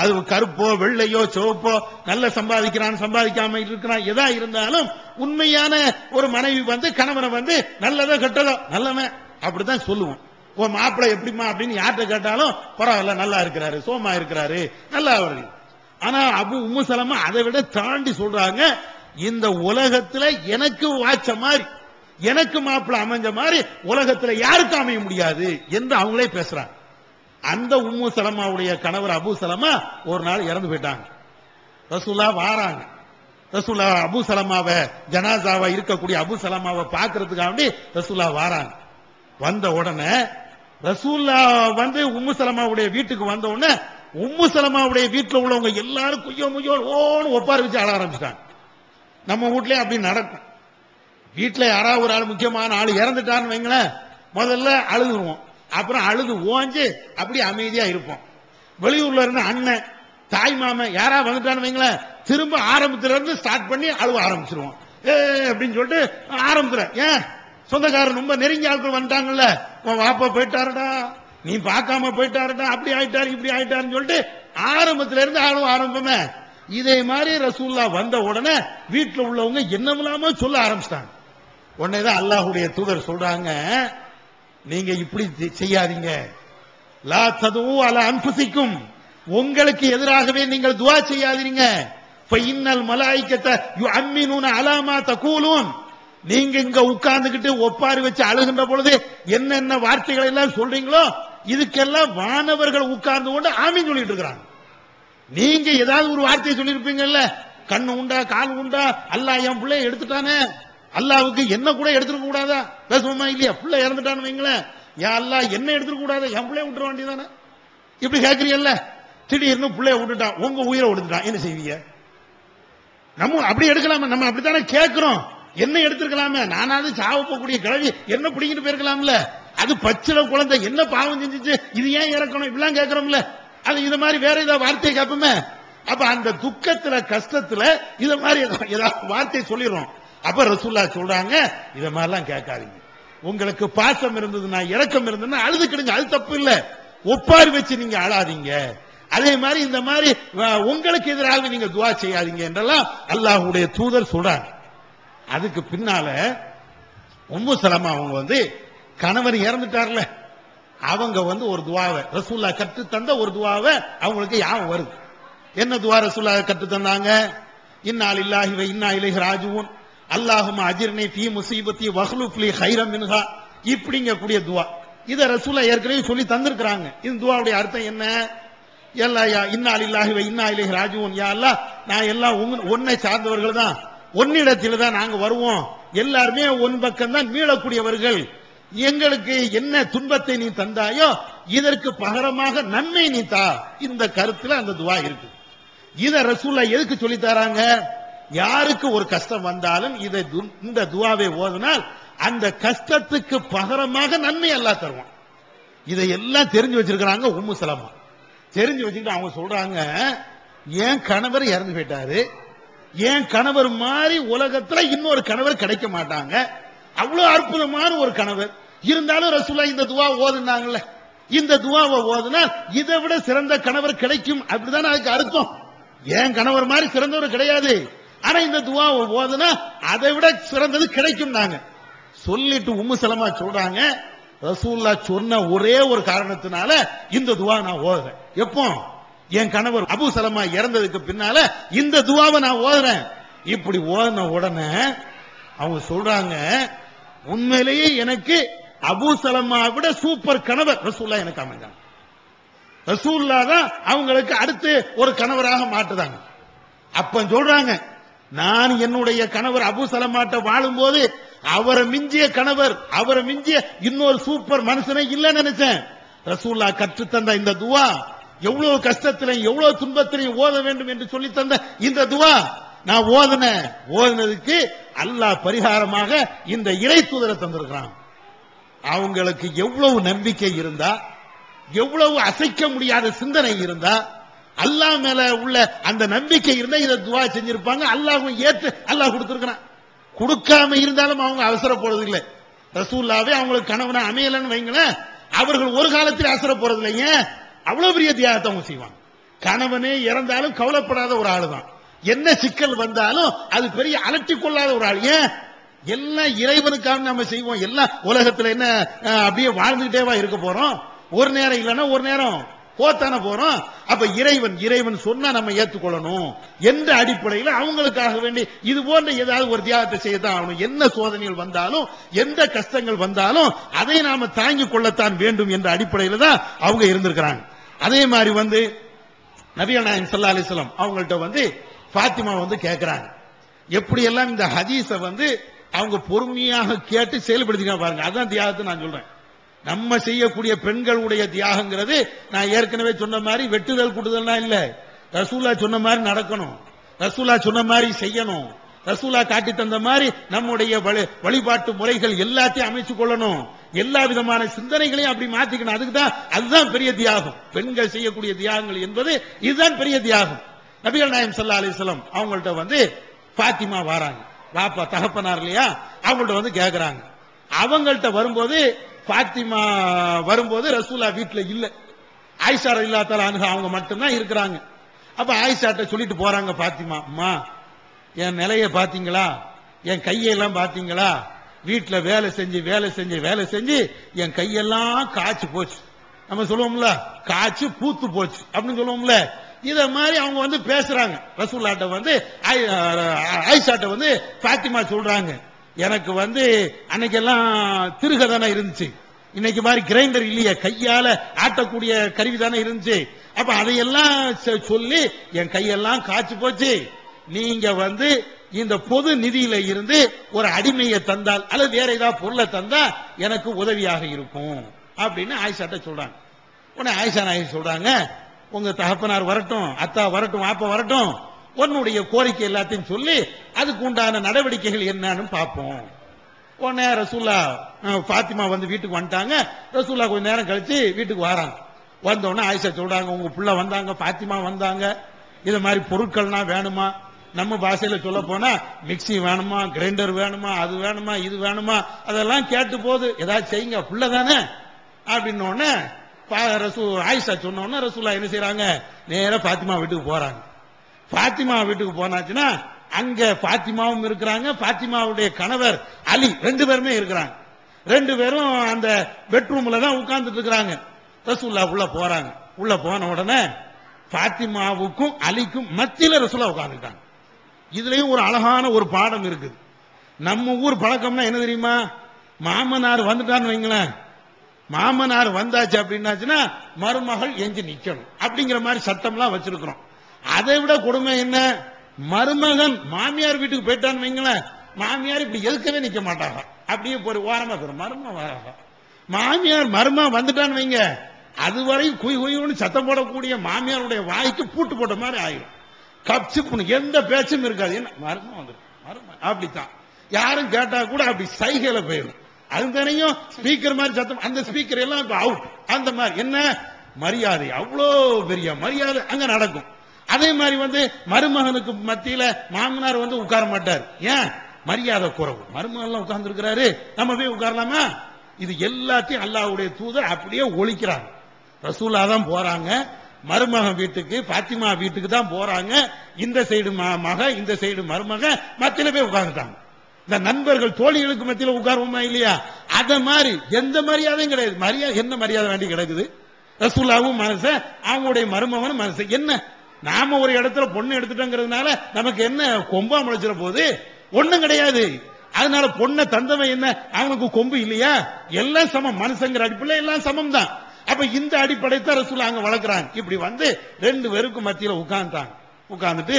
அது கருப்போ வெள்ளையோ சிவப்போ, நல்ல சம்பாதிக்கிறான் சம்பாதிக்காம இருக்கிறான், எதா இருந்தாலும் உண்மையான ஒரு மனைவி வந்து கணவனை வந்து நல்லதோ கெட்டதோ நல்லவன் அப்படித்தான் சொல்லுவோம். ஓ மாப்பிள்ளை எப்படிமா அப்படின்னு யார்கிட்ட கேட்டாலும் பரவாயில்ல நல்லா இருக்கிறாரு, சோமா இருக்கிறாரு, நல்லா அவர்கள். ஆனா அபு உம்மு சலமா அதை விட தாண்டி சொல்றாங்க, இந்த உலகத்துல எனக்கு வாச்ச மாதிரி, எனக்கு மாப்பிள்ளை அமைஞ்ச மாதிரி உலகத்துல யாருக்கும் அமைய முடியாது என்று அவங்களே பேசுறாங்க. அந்த உம்மு சலமாவுடைய கணவர் அபு சலமா ஒரு நாள் இறந்து போயிட்டாங்க. ரசூலுல்லாஹ் வாராங்க. ரசூலுல்லாஹ் அபு சலமாவை, ஜனாசாவா இருக்கக்கூடிய அபு சலமாவை பார்க்கறதுக்காக வேண்டி ரசூலுல்லாஹ் வாராங்க. வந்த உடனே ரசூலுல்லாஹ் வந்து உம்மு சலமாவுடைய வீட்டுக்கு வந்த உடனே உம்மு சலமாவுடைய வீட்டில் உள்ளவங்க எல்லாரும் குய்யோ முய்யோ ஓன்னு ஒப்பாரி வச்சு அழ ஆரம்பிச்சிட்டாங்க. நம்ம வீட்லயே அப்படி நடக்கும். வீட்டுல யாராவது ஒரு ஆள், முக்கியமான ஆள் இறந்துட்டான்னு வைங்களேன், முதல்ல அழுதுருவோம், அப்புறம் அழுது ஓஞ்சு அப்படி அமைதியா இருப்போம். வெளியூர்ல இருந்து அண்ணன், தாய் மாமன் யாராவது வந்துட்டான்னு வைங்களேன், திரும்ப ஆரம்பத்துல இருந்து ஸ்டார்ட் பண்ணி அழுவ ஆரம்பிச்சிருவோம். அப்படின்னு சொல்லிட்டு ஆரம்பத்துல, ஏன் சொந்தக்காரன் ரொம்ப நெருங்கிய ஆட்கள் வந்துட்டாங்கல்ல, உன் வாப்பா போயிட்டாருடா, நீ பார்க்காம போயிட்டாருடா, அப்படி ஆயிட்டாரு இப்படி ஆயிட்டாருன்னு சொல்லிட்டு ஆரம்பத்துல இருந்து அழுவ ஆரம்பமே. இதே மாதிரி ரசூலுல்லாஹ் வந்த உடனே வீட்டுல உள்ளவங்க என்னமில்லாம சொல்ல ஆரம்பிச்சிட்டாங்க. உடனேதான் அல்லாஹ்வுடைய தூதர் சொல்றாங்க, நீங்க இப்படி செய்யாதீங்க, லா தது அலா அன்ஃபுசிக்கும், உங்களுக்கு எதிராகவே நீங்கள் துஆ செய்யாதீங்க. ஃபஇன்னல் மலாயிகத யுஅம்மினூன அலா மா தகூலூன், நீங்க இங்க உட்கார்ந்துகிட்டு ஒப்பாரி வச்சு அழுகின்ற பொழுது என்னென்ன வார்த்தைகள் எல்லாம் சொல்றீங்களோ இதுக்கெல்லாம் வானவர்கள் உட்கார்ந்து கொண்டு ஆமீன் சொல்லிட்டு இருக்கிறாங்க. நீங்க ஏதாவது ஒரு வார்த்தையை சொல்லிருப்பீங்கல்ல, கண்ணு உண்டா கால் உண்டா, அல்லாஹ் என் பிள்ளை எடுத்துட்டானே, அல்லாவுக்கு என்ன கூட எடுத்துக்க கூடாதா, பேசுவோமா இல்லையா? பிள்ளை இறந்துட்டான்னு வைங்களேன், யா அல்லாஹ் என்ன எடுத்துக்க கூடாது, என் பிள்ளைய விட்டுற வேண்டியதானே, இப்படி கேட்கறீங்கல்ல. திடீர்னு பிள்ளைய விட்டுட்டான், உங்க உயிரை விட்டுட்டான், என்ன செய்வீங்க? நம்ம அப்படி எடுக்கலாமே, நம்ம அப்படித்தானே கேட்கிறோம். என்ன எடுத்திருக்கலாமே, நானாவது சாவ போகக்கூடிய கிழவி என்ன பிடிக்கிட்டு போயிருக்கலாம்ல, அது பச்சில குழந்தை என்ன பாவம் செஞ்சுச்சு, இது ஏன் இறக்கணும், இப்படிலாம் கேட்கிறோம்ல. அது இது மாதிரி வேற ஏதாவது வார்த்தையை கேட்போமே. அப்ப அந்த துக்கத்துல கஷ்டத்துல இத மாதிரி ஏதாவது வார்த்தை சொல்லிடுறோம். அப்ப ரசூலுல்லாஹ் சொல்றாங்க, இத மாதிரிலாம் கேட்காதீங்க, உங்களுக்கு பாசம் இருந்ததுன்னா இரக்கம் இருந்ததுன்னா அழுதுக்கிடுங்க, அது தப்பு இல்ல, ஒப்பாரி வச்சு நீங்க அழாதீங்க. அதே மாதிரி இந்த மாதிரி உங்களுக்கு எதிராக நீங்க துஆ செய்யாதீங்க என்றெல்லாம் அல்லாஹ்வுடைய தூதர் சொல்றாங்க. அதுக்கு பின்னால உம்மு சலமா அவங்க வந்து கணவர் இறந்துட்டார்ல, அவங்க வந்து ஒரு துஆவை ரசூலுல்லாஹ் கற்று தந்த ஒரு துஆவை அவங்களுக்கு ஞாபகம் வருது. என்ன துஆ ரசூலுல்லாஹ் கற்று தந்தாங்க? இன்னா லில்லாஹி வ இன்னா இலைஹி ராஜிஊன், அல்லாஹும்ம அஜிர்னி ஃபீ முஸீபத்தி வஹ்லுஃப் லி கைரம் மின்ஹா, இப்படிங்க கூடிய துஆ. இத ரசூலா ஏற்கனவே சொல்லி தந்திருக்கிறாங்க. இந்த துஆவுடைய அர்த்தம் என்ன? எல்லா இன்னா லில்லாஹி வ இன்னா இலைஹி ராஜிஊன், யா அல்லாஹ் நான் எல்லாம் உன்னை சார்ந்தவர்கள் தான், உன்னிடத்தில் தான் நாங்க வருவோம், எல்லாருமே உன் பக்கம் தான் மீளக்கூடியவர்கள், எங்களுக்கு என்ன துன்பத்தை நீ தந்தாயோ இதற்கு பகரமாக நன்மை நீ தா. இந்த கருத்துல அந்த துஆ இருக்கு. இத ரசூலா எதுக்கு சொல்லி தராங்க? யாருக்கு ஒரு கஷ்டம் வந்தாலும் இந்த துஆவை ஓதினால் அந்த கஷ்டத்துக்கு பகரமாக நன்மை அல்லாஹ் தருவான். இதையெல்லாம் தெரிஞ்சு வச்சிருக்கிறாங்க உம்மு சலமா. தெரிஞ்சு வச்சுக்கிட்டு அவங்க சொல்றாங்க, என் கணவர் இறந்து போயிட்டாரு, என் கணவர் மாதிரி உலகத்துல இன்னொரு கணவர் கிடைக்க மாட்டாங்க, அவ்வளவு அற்புதமான ஒரு கணவர் இருந்தாலும் ரசூலா இந்த துஆ ஓதுனாங்கல்ல, இந்த துஆவை ஓதுனா இதை விட சிறந்த கணவர் கிடைக்கும், அப்படிதான் அதுக்கு அர்த்தம். என் கணவர் மாதிரி சிறந்தவர் கிடையாது, ஆனா இந்த துஆவை ஓதுனா அதை விட சிறந்தது கிடைக்கும் நாங்க சொல்லிட்டு உம்மு சலமா சொல்றாங்க, ரசூலுல்லாஹ் சொன்ன ஒரே ஒரு காரணத்தினால இந்த துஆ நான் ஓதுறேன். எப்போ? என் கணவர் அபூ சலமா இறந்ததுக்கு பின்னால இந்த துஆவை நான் ஓதுறேன். இப்படி ஓதுன உடனே அவங்க சொல்றாங்க, உண்மையிலேயே எனக்கு அபூ சலமா விட சூப்பர் கணவர் ரசூலுல்லாஹ் எனக்கு அமைஞ்சாங்க. ரசூலுல்லாஹ் தான் அவங்களுக்கு அடுத்து ஒரு கணவராக மாட்டுதாங்க. அப்ப சொல்றாங்க, நான் என்னுடைய கணவர் அபூ சலமாட்ட வாழும்போது அவரை மிஞ்சிய கணவர், அவரை மிஞ்சிய இன்னொரு சூப்பர் மனுஷனை இல்லைன்னு நினைச்சேன். ரசூலுல்லாஹ் கற்று தந்த இந்த துஆ எவ்வளவு கஷ்டத்திலையும் எவ்வளவு துன்பத்திலையும் ஓத வேண்டும் என்று சொல்லி தந்த இந்த துஆ நான் ஓதுனதுக்கு அல்லாஹ் பரிகாரமாக இந்த இறை தூதரை தந்திருக்கிறான். அவங்களுக்கு எவ்வளவு நம்பிக்கை இருந்தா, எவ்வளவு அசைக்க முடியாத சிந்தனை இருந்தா, அல்லாஹ் மேல உள்ள அந்த நம்பிக்கை இருந்தா இதை துஆ செஞ்சிருப்பாங்க. அல்லாஹ்வும் ஏற்று அல்லாஹ் கொடுத்திருக்கிறான். கொடுக்காம இருந்தாலும் அவங்க அவசரப்படுறது இல்லை. ரசூலுல்லாஹ்வே அவங்களுக்கு கணவனை அமையலன்னு வைங்களேன், அவர்கள் ஒரு காலத்தில் அவசரப்படுறது இல்லைங்க. அவ்வளவு பெரிய தியாகத்தை அவங்க செய்வாங்க. கணவனே இறந்தாலும் கவலைப்படாத ஒரு ஆளு தான். என்ன சிக்கல் வந்தாலும் அது பெரிய அலட்டி கொள்ளாத ஒரு ஆள். ஏன்? எல்லாம் இறைவனுக்காக நம்ம செய்வோம். எல்லாம் உலகத்துல என்ன அப்படியே வாழ்ந்துகிட்டேவா இருக்க போறோம்? ஒரு நேரம் இல்லைன்னா ஒரு நேரம் போத்தான போறோம். அப்ப இறைவன் சொன்னா நம்ம ஏற்றுக்கொள்ளணும் என்ற அடிப்படையில் அவங்களுக்காக வேண்டி இது போன்ற ஏதாவது ஒரு தியாகத்தை செய்யத்தான் ஆகணும். என்ன சோதனைகள் வந்தாலும் எந்த கஷ்டங்கள் வந்தாலும் அதை நாம தாங்கிக் கொள்ளத்தான் வேண்டும் என்ற அடிப்படையில் தான் அவங்க இருந்திருக்கிறாங்க. அதே மாதிரி நபிகள் நாயகம் ஸல்லல்லாஹு அலைஹி வஸல்லம் அவங்கள்ட்ட ஃபாத்திமா கேட்கிறாங்க, எப்படி எல்லாம் இந்த ஹதீஸ அவங்க பொறுமையாக கேட்டு செயல்படுத்திக்க பாருங்க. அதான் தியாகத்தை நான் சொல்றேன். நம்ம செய்யக்கூடிய பெண்களுடைய தியாகங்கிறது நான் ஏற்கனவே சொன்ன மாதிரி வெட்டுதல் கூட்டுதல்லாம் இல்ல. ரசூலுல்லாஹ் சொன்ன மாதிரி நடக்கணும், ரசூலுல்லாஹ் சொன்ன மாதிரி செய்யணும், ரசூலுல்லாஹ் காட்டி தந்த மாதிரி நம்முடைய வழிபாட்டு முறைகள் எல்லாத்தையும் அமைச்சு கொள்ளணும், எல்லா விதமான சிந்தனைகளையும் அப்படி மாத்திக்கணும். அதுதான் பெரிய தியாகம். பெண்கள் செய்யக்கூடிய தியாகங்கள் என்பது இதுதான் பெரிய தியாகம். நபிகள் நாயகம் ஸல்லல்லாஹு அலைஹி வஸல்லம் அவங்கள்ட்ட ஃபாத்திமா வராங்க, பாப்பா தகப்பனார் இல்லையா, அவங்கள்ட்ட கேக்குறாங்க. அவங்கள்ட்ட வரும்போது ஃபாத்திமா வரும்போது ரசூலுல்லாஹ் வீட்டுல இல்ல, ஆயிஷா ரலியல்லாஹு தஆலா அன்ஹா அவங்க மட்டும்தான் இருக்கிறாங்க. அப்ப ஆயிஷாட்ட சொல்லிட்டு போறாங்க, ஃபாத்திமா அம்மா என் நிலைய பாத்தீங்களா, என் கையெல்லாம் பாத்தீங்களா, வீட்டுல வேலை செஞ்சு என் கையெல்லாம் காய்ச்சி போச்சு. நம்ம சொல்லுவோம்ல காய்ச்சி பூத்து போச்சு அப்படின்னு சொல்லுவோம்ல. இத மாதிரி அவங்க பேசுறாங்க. ரசூலுல்லாஹ்ட்ட ஆயிஷாட்ட ஃபாத்திமா சொல்றாங்க, எனக்கு அன்னைக்கெல்லாம் திருக தானே இருந்துச்சு, இன்னைக்கு மாதிரி கிரைண்டர் இல்லையே, கையால ஆட்டக்கூடிய கருவி தானே இருந்துச்சு. அப்ப அதையெல்லாம் சொல்லி என் கையெல்லாம் காய்ச்சி போச்சு, நீங்க இந்த பொது நிதியில இருந்து ஒரு அடிமையை தந்தால் அல்லது வேற ஏதாவது பொருளை தந்தா எனக்கு உதவியாக இருக்கும் அப்படின்னு ஆயிஷாட்ட சொல்றாங்க. உடனே ஆயிஷா நாயகி சொல்றாங்க, உங்க தகப்பனார் வரட்டும், அத்தா வரட்டும், வாப்பா வரட்டும், உன்னுடைய கோரிக்கை எல்லாத்தையும் சொல்லி அதுக்கு உண்டான நடவடிக்கைகள் என்னன்னு பார்ப்போம். உடனே ரசூலுல்லாஹ் ஃபாத்திமா வீட்டுக்கு வந்துட்டாங்க. ரசூலுல்லாஹ் கொஞ்ச நேரம் கழிச்சு வீட்டுக்கு வராங்க. வந்தோடனே ஆயிஷா சொல்றாங்க, உங்க புள்ள வந்தாங்க, ஃபாத்திமா வந்தாங்க, இது மாதிரி பொருட்கள்லாம் வேணுமா, நம்ம பாஷையில சொல்ல போனா மிக்சி வேணுமா, கிரைண்டர் வேணுமா, அது வேணுமா, இது வேணுமா, அதெல்லாம் கேட்டு போது, ஏதாவது செய்யுங்க, புள்ள தானே அப்படின்னு ஆயிஷா சொன்ன உடனே ரசூலுல்லாஹ் என்ன செய்யறாங்க, நேரா ஃபாத்திமா வீட்டுக்கு போறாங்க. ஃபாத்திமா வீட்டுக்கு போனாச்சுன்னா அங்க ஃபாத்திமாவும் இருக்கிறாங்க, ஃபாத்திமாவுடைய கணவர் அலி, ரெண்டு பேருமே இருக்கிறாங்க. ரெண்டு பேரும் அந்த பெட்ரூம்ல தான் உட்கார்ந்துட்டு இருக்கிறாங்க. ரசூலுல்லாஹ் உள்ள போறாங்க. உள்ள போன உடனே ஃபாத்திமாவுக்கும் அலிக்கும் மத்தியில ரசூலுல்லாஹ் உட்கார்ந்துட்டாங்க. இதுலயும் ஒரு அழகான ஒரு பாடம் இருக்குது. நம்ம ஊர் பழக்கம்னா என்ன தெரியுமா, மாமனார் வந்துட்டான்னு வைங்களேன், மாமனார் வந்தாச்சு அப்படின்னாச்சுன்னா மருமகள் எஞ்சி நிக்கணும் அப்படிங்கிற மாதிரி சட்டம்லாம் வச்சிருக்கிறோம். அதை விட கொடுமை என்ன, மருமகன் மாமியார் வீட்டுக்கு போயிட்டான்னு வைங்களேன், மாமியார் இப்படி எதுக்கவே நிக்க மாட்டாங்க, அப்படியே ஒரு ஓரமா போறோம். மாமியார் மருமக வந்துட்டான்னு வைங்க, அதுவரை குய்னு சத்தம் போடக்கூடிய மாமியாருடைய வாய்க்கு பூட்டு போட்ட மாதிரி ஆயிடும். கப்சிப்புன்னு எந்த பேச்சும் இருக்காது. என்ன மருமக வந்துடும், மருமக அப்படித்தான். யாரும் கேட்டா கூட அப்படி சைகையில போயிடும். அது தெரியும், ஸ்பீக்கர் மாதிரி சத்தம், அந்த ஸ்பீக்கர் எல்லாம் இப்ப அவுட். அந்த மாதிரி என்ன மரியாதை, அவ்வளோ பெரிய மரியாதை அங்க நடக்கும். அதே மாதிரி மருமகனுக்கு மத்தியில மாமனார் உட்கார மாட்டார். ஏன்? மரியாதை குறைவு. மருமகன் உட்கார்ந்து இருக்கிறாரு, நம்ம போய் உட்காரலாமா? இது எல்லாத்தையும் அல்லாஹ்வுடைய தூதர் அப்படியே ஒழிக்கிறாங்க. ரசூலா தான் போறாங்க மருமகன் வீட்டுக்கு, பாத்திமா வீட்டுக்கு தான் போறாங்க. இந்த சைடு மக, இந்த சைடு மருமக, மத்தியில போய் உட்கார்ந்துட்டாங்க. இந்த நண்பர்கள் தோழிகளுக்கு மத்தியில உட்காருவோமா இல்லையா? அத மாதிரி எந்த மரியாதையும் கிடையாது. மரியாதை என்ன மரியாதை வேண்டி கிடக்குது? ரசூலாவும் மனச, அவங்களுடைய மருமகனும் மனச. என்ன நாம ஒரு இடத்துல பொண்ணு எடுத்துட்டோங்கிறதுனால நமக்கு என்ன கொம்பா முளைச்சிட போகுது? ஒண்ணும் கிடையாது. அதனால பொண்ணை தந்தவன் என்ன, அவனுக்கு கொம்பு இல்லையா? எல்லாம் சமம், மனுஷங்கிற அடிப்படையில் எல்லாம் சமம் தான். அப்ப இந்த அடிப்படைத்தான் ரசூலா அங்க வளர்க்குறாங்க. இப்படி ரெண்டு பேருக்கும் மத்தியில உட்கார்ந்துட்டாங்க. உட்கார்ந்துட்டு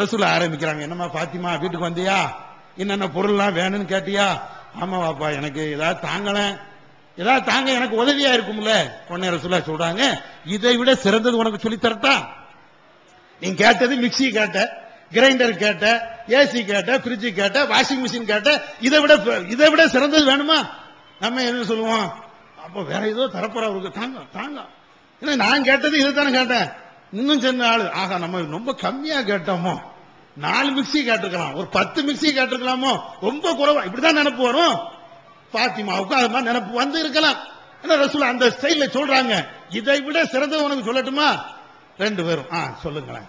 ரசூலா ஆரம்பிக்கிறாங்க. என்னமா பாத்திமா வீட்டுக்கு வந்தியா? என்னென்ன பொருள்லாம் வேணும்னு கேட்டியா? ஆமா பாப்பா, எனக்கு ஏதாவது தாங்கல, ஏதாவது தாங்க, எனக்கு உதவியா இருக்கும்ல. உடனே ரசூலா சொல்றாங்க, இதை விட சிறந்தது உனக்கு சொல்லி தரட்டா? நீ கேட்டது மிக்சி கேட்ட, கிரைண்டர் கேட்ட, ஏசி கேட்ட, பிரிட்ஜ் கேட்ட, வாஷிங் மிஷின் கேட்ட, இதை விட சிறந்தது வேணுமா? நம்ம என்ன சொல்லுவோம்? அப்ப வேற ஏதோ தரப்போற அவருக்கு, தாங்க தாங்க. ஏன்னா நான் கேட்டது இதைத்தானே கேட்டேன். இன்னும் சின்ன ஆளு, ஆகா நம்ம ரொம்ப கம்மியா கேட்டோமோ, 4 மிக்சி கேட்டிருக்கலாம், ஒரு 10 மிக்சி கேட்டிருக்கலாமோ, ரொம்ப குறைவா, இப்படிதான் நினைப்பு வரும். பாத்திமாவுக்கு அது மாதிரி நினைப்பு இருக்கலாம். ரசூலா அந்த ஸ்டைல்ல சொல்றாங்க. இதை விட சிறந்தது உனக்கு சொல்லட்டுமா? ரெண்டு பேரும் சொல்லுங்களேன்.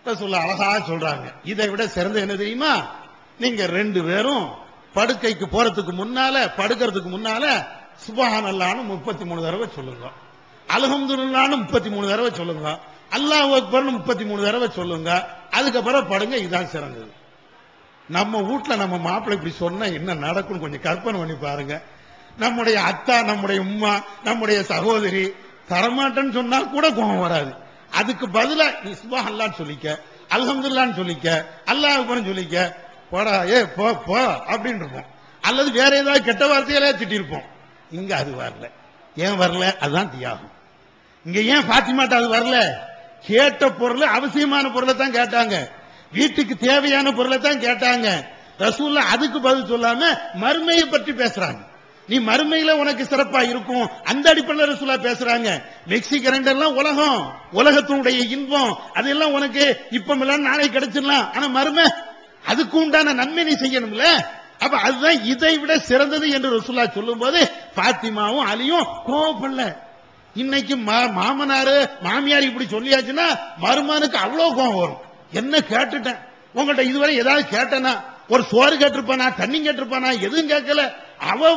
ரசூலா அழகா சொல்றாங்க. இதை விட சிறந்த என்ன தெரியுமா? நீங்க ரெண்டு பேரும் படுக்கைக்கு போறதுக்கு முன்னால, படுக்கிறதுக்கு முன்னால சுப்ஹானல்லாஹ்னு 33 தடவை சொல்லுங்க, அல்ஹம்துலில்லாஹ்னு 33 தடவை சொல்லுங்க, அல்லாஹ் அக்பர்னு 33 தடவை சொல்லுங்க. அதுக்கப்புறம் படுங்க. இதான் சிறந்தது. நம்ம வீட்டுல நம்ம மாப்பிள்ளை இப்படி சொன்னா என்ன நடக்கும் கொஞ்சம் கற்பனை பண்ணி பாருங்க. நம்முடைய அத்தா, நம்முடைய உம்மா, நம்முடைய சகோதரி தரமாட்டேன்னு சொன்னா கூட கோபம் வராது. அதுக்கு பதிலா நீ சுப்ஹானல்லாஹ் சொல்லிக்க, அல்ஹம்துலில்லாஹ்னு சொல்லிக்க, அல்லாஹ் அக்பர்னு சொல்லிக்க, போடா போ அப்படின்னு இருப்போம். அல்லது வேற ஏதாவது கெட்ட வார்த்தையிலே திட்டிருப்போம். இங்க அது வரல. ஏன் வரல? அதுதான் தியாகம். இங்க ஏன் பாத்திமாட்ட அது வரல? கேட்ட பொருள் அவசியமான பொருளை தான் கேட்டாங்க, வீட்டுக்கு தேவையான பொருளை தான் கேட்டாங்க. ரசூலுல்லாஹ் அதுக்கு பதில் சொல்லாம மறுமையை பற்றி பேசுறாங்க. நீ மறுமையில உனக்கு சிறப்பா இருக்கும், அந்த அடிப்படையில் ரசூலுல்லாஹ் பேசுறாங்க. மிக்ஸி கிரைண்டர்லாம் உலகம், உலகத்தினுடைய இன்பம், அதெல்லாம் உனக்கு இப்ப நாளைக்கு கிடைச்சிடலாம். ஆனா மறுமை அதுக்கு உண்டான நன்மை நீ செய்யணும்ல. அப்ப அதுதான் இதை விட சிறந்தது என்று ரசூலுல்லாஹ் சொல்லும் போது பாத்திமாவும் அலியும் கோபப்படல. இன்னைக்கு மாமனாரு மாமியார் இப்படி சொல்லியாச்சுன்னா மருமகனுக்கு அவ்வளவு கோபம் வரும். என்ன கேட்டுட்டேன் உங்கள்கிட்ட, இதுவரை ஏதாவது கேட்டனா? ஒரு சோறு கேட்டிருப்பானா, தண்ணி கேட்டிருப்பானா? எதுவும் கேட்கல. அவ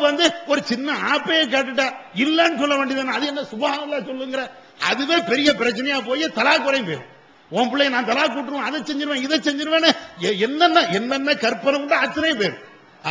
ஒரு சின்ன ஆப்பையே கேட்டுட்டா, இல்லன்னு சொல்ல வேண்டியதானே. அது என்ன சுப்ஹானல்லாஹ் சொல்லுங்கிற? அதுவே பெரிய பிரச்சனையா போய் தலாக் வரையும் போயிடும். உன் பிள்ளைய நான் தலாக் கூட்டுருவேன், அதை செஞ்சிருவேன், இதை செஞ்சிருவேன், என்னென்ன கற்பனை உண்டு அத்தனை பேர்.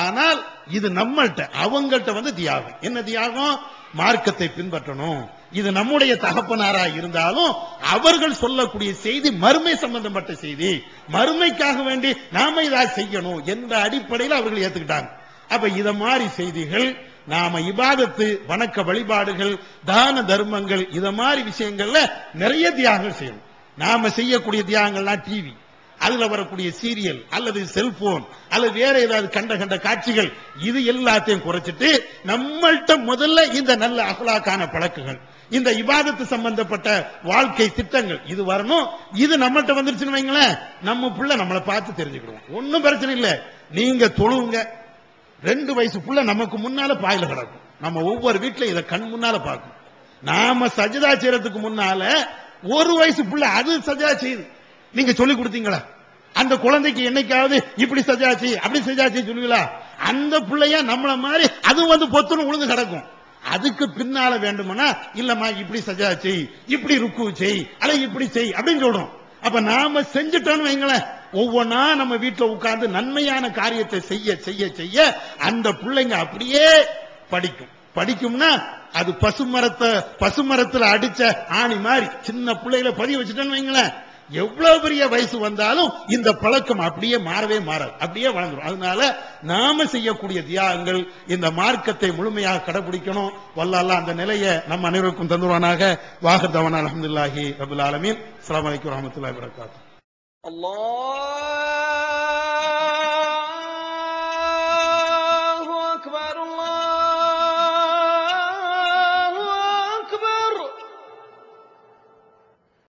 ஆனால் இது நம்மள்கிட்ட, அவங்கள்ட்ட தியாகம். என்ன தியாகம்? மார்க்கத்தை பின்பற்றணும். இது நம்முடைய தகப்பனாரா இருந்தாலும் அவர்கள் சொல்லக்கூடிய செய்தி மறுமை சம்பந்தப்பட்ட செய்தி, மறுமைக்காக வேண்டி நாம இதை செய்யணும் என்ற அடிப்படையில் அவர்கள் ஏத்துக்கிட்டாங்க. அப்ப இத மாதிரி செய்திகள் நாம இபாதத்து, வணக்க வழிபாடுகள், தான தர்மங்கள், இத மாதிரி விஷயங்கள்ல நிறைய தியாகங்கள் செய்யணும். நாம செய்யக்கூடிய தியாகங்கள்லாம் டிவி, அதுல வரக்கூடிய சீரியல் அல்லது செல்போன் அல்லது வேற ஏதாவது கண்ட காட்சிகள், இது எல்லாத்தையும் குறைச்சிட்டு நம்மள்ட்ட முதல்ல இந்த நல்ல அகலாக்கான பழக்கங்கள், இந்த இபாதத்து சம்பந்தப்பட்ட வாழ்க்கை திட்டங்கள் இது வரணும். இது நம்மள்ட்ட வந்துருச்சுன்னு வைங்களேன், நம்ம பிள்ளை நம்மளை பார்த்து தெரிஞ்சுக்கிடுவோம். ஒன்னும் பிரச்சனை இல்லை. நீங்க தொழுவுங்க, 2 வயசு புள்ள நமக்கு முன்னால பாயில கிடக்கும். நம்ம ஒவ்வொரு வீட்டுல இதை கண் முன்னால பார்க்கும். நாம சஜதா செய்யறதுக்கு முன்னால 1 வயசு புள்ள அது சஜதா செய்யுது. நீங்க சொல்லி கொடுத்தீங்களா? அந்த குழந்தைக்கு என்னைக்காவது இப்படி சஜதா செய், அப்படி சஜதா செய்ய சொல்லுவீங்களா? அந்த பிள்ளையா நம்மள மாதிரி அது பொத்துன்னு உழுந்து கிடக்கும். அதுக்கு பின்னால வேண்டுமானா இல்லம்மா இப்படி சஜதா செய், இப்படி ருக்கு செய், அல்ல இப்படி செய் அப்படின்னு சொல்றோம். அப்ப நாம செஞ்சுட்டோம்னு வைங்களேன், ஒவ்வொன்னா நம்ம வீட்டுல உட்கார்ந்து நன்மையான காரியத்தை செய்ய செய்ய செய்ய அந்த பிள்ளைங்க அப்படியே படிக்கும். படிக்கும்னா அது பசுமரத்துல அடிச்ச ஆணி மாதிரி சின்ன பிள்ளைகளை பதிய வச்சுட்டேன்னு வைங்களேன், எவ்வளவு பெரிய வயசு வந்தாலும் இந்த பழக்கம் அப்படியே மாறவே மாறாது, அப்படியே வளர்ந்துடும். அதனால நாம செய்யக்கூடிய தியாகங்கள் இந்த மார்க்கத்தை முழுமையாக கடைபிடிக்கணும். வல்லாஹ் அந்த நிலையை நம்ம அனைவருக்கும் தந்துருவானாக. வாஹர் தவானா அல்ஹம்துலில்லாஹி ரப்பில் ஆலமீன். அஸ்ஸலாமு அலைக்கும் வரஹ்மத்துல்லாஹி வபரகாத்துஹு.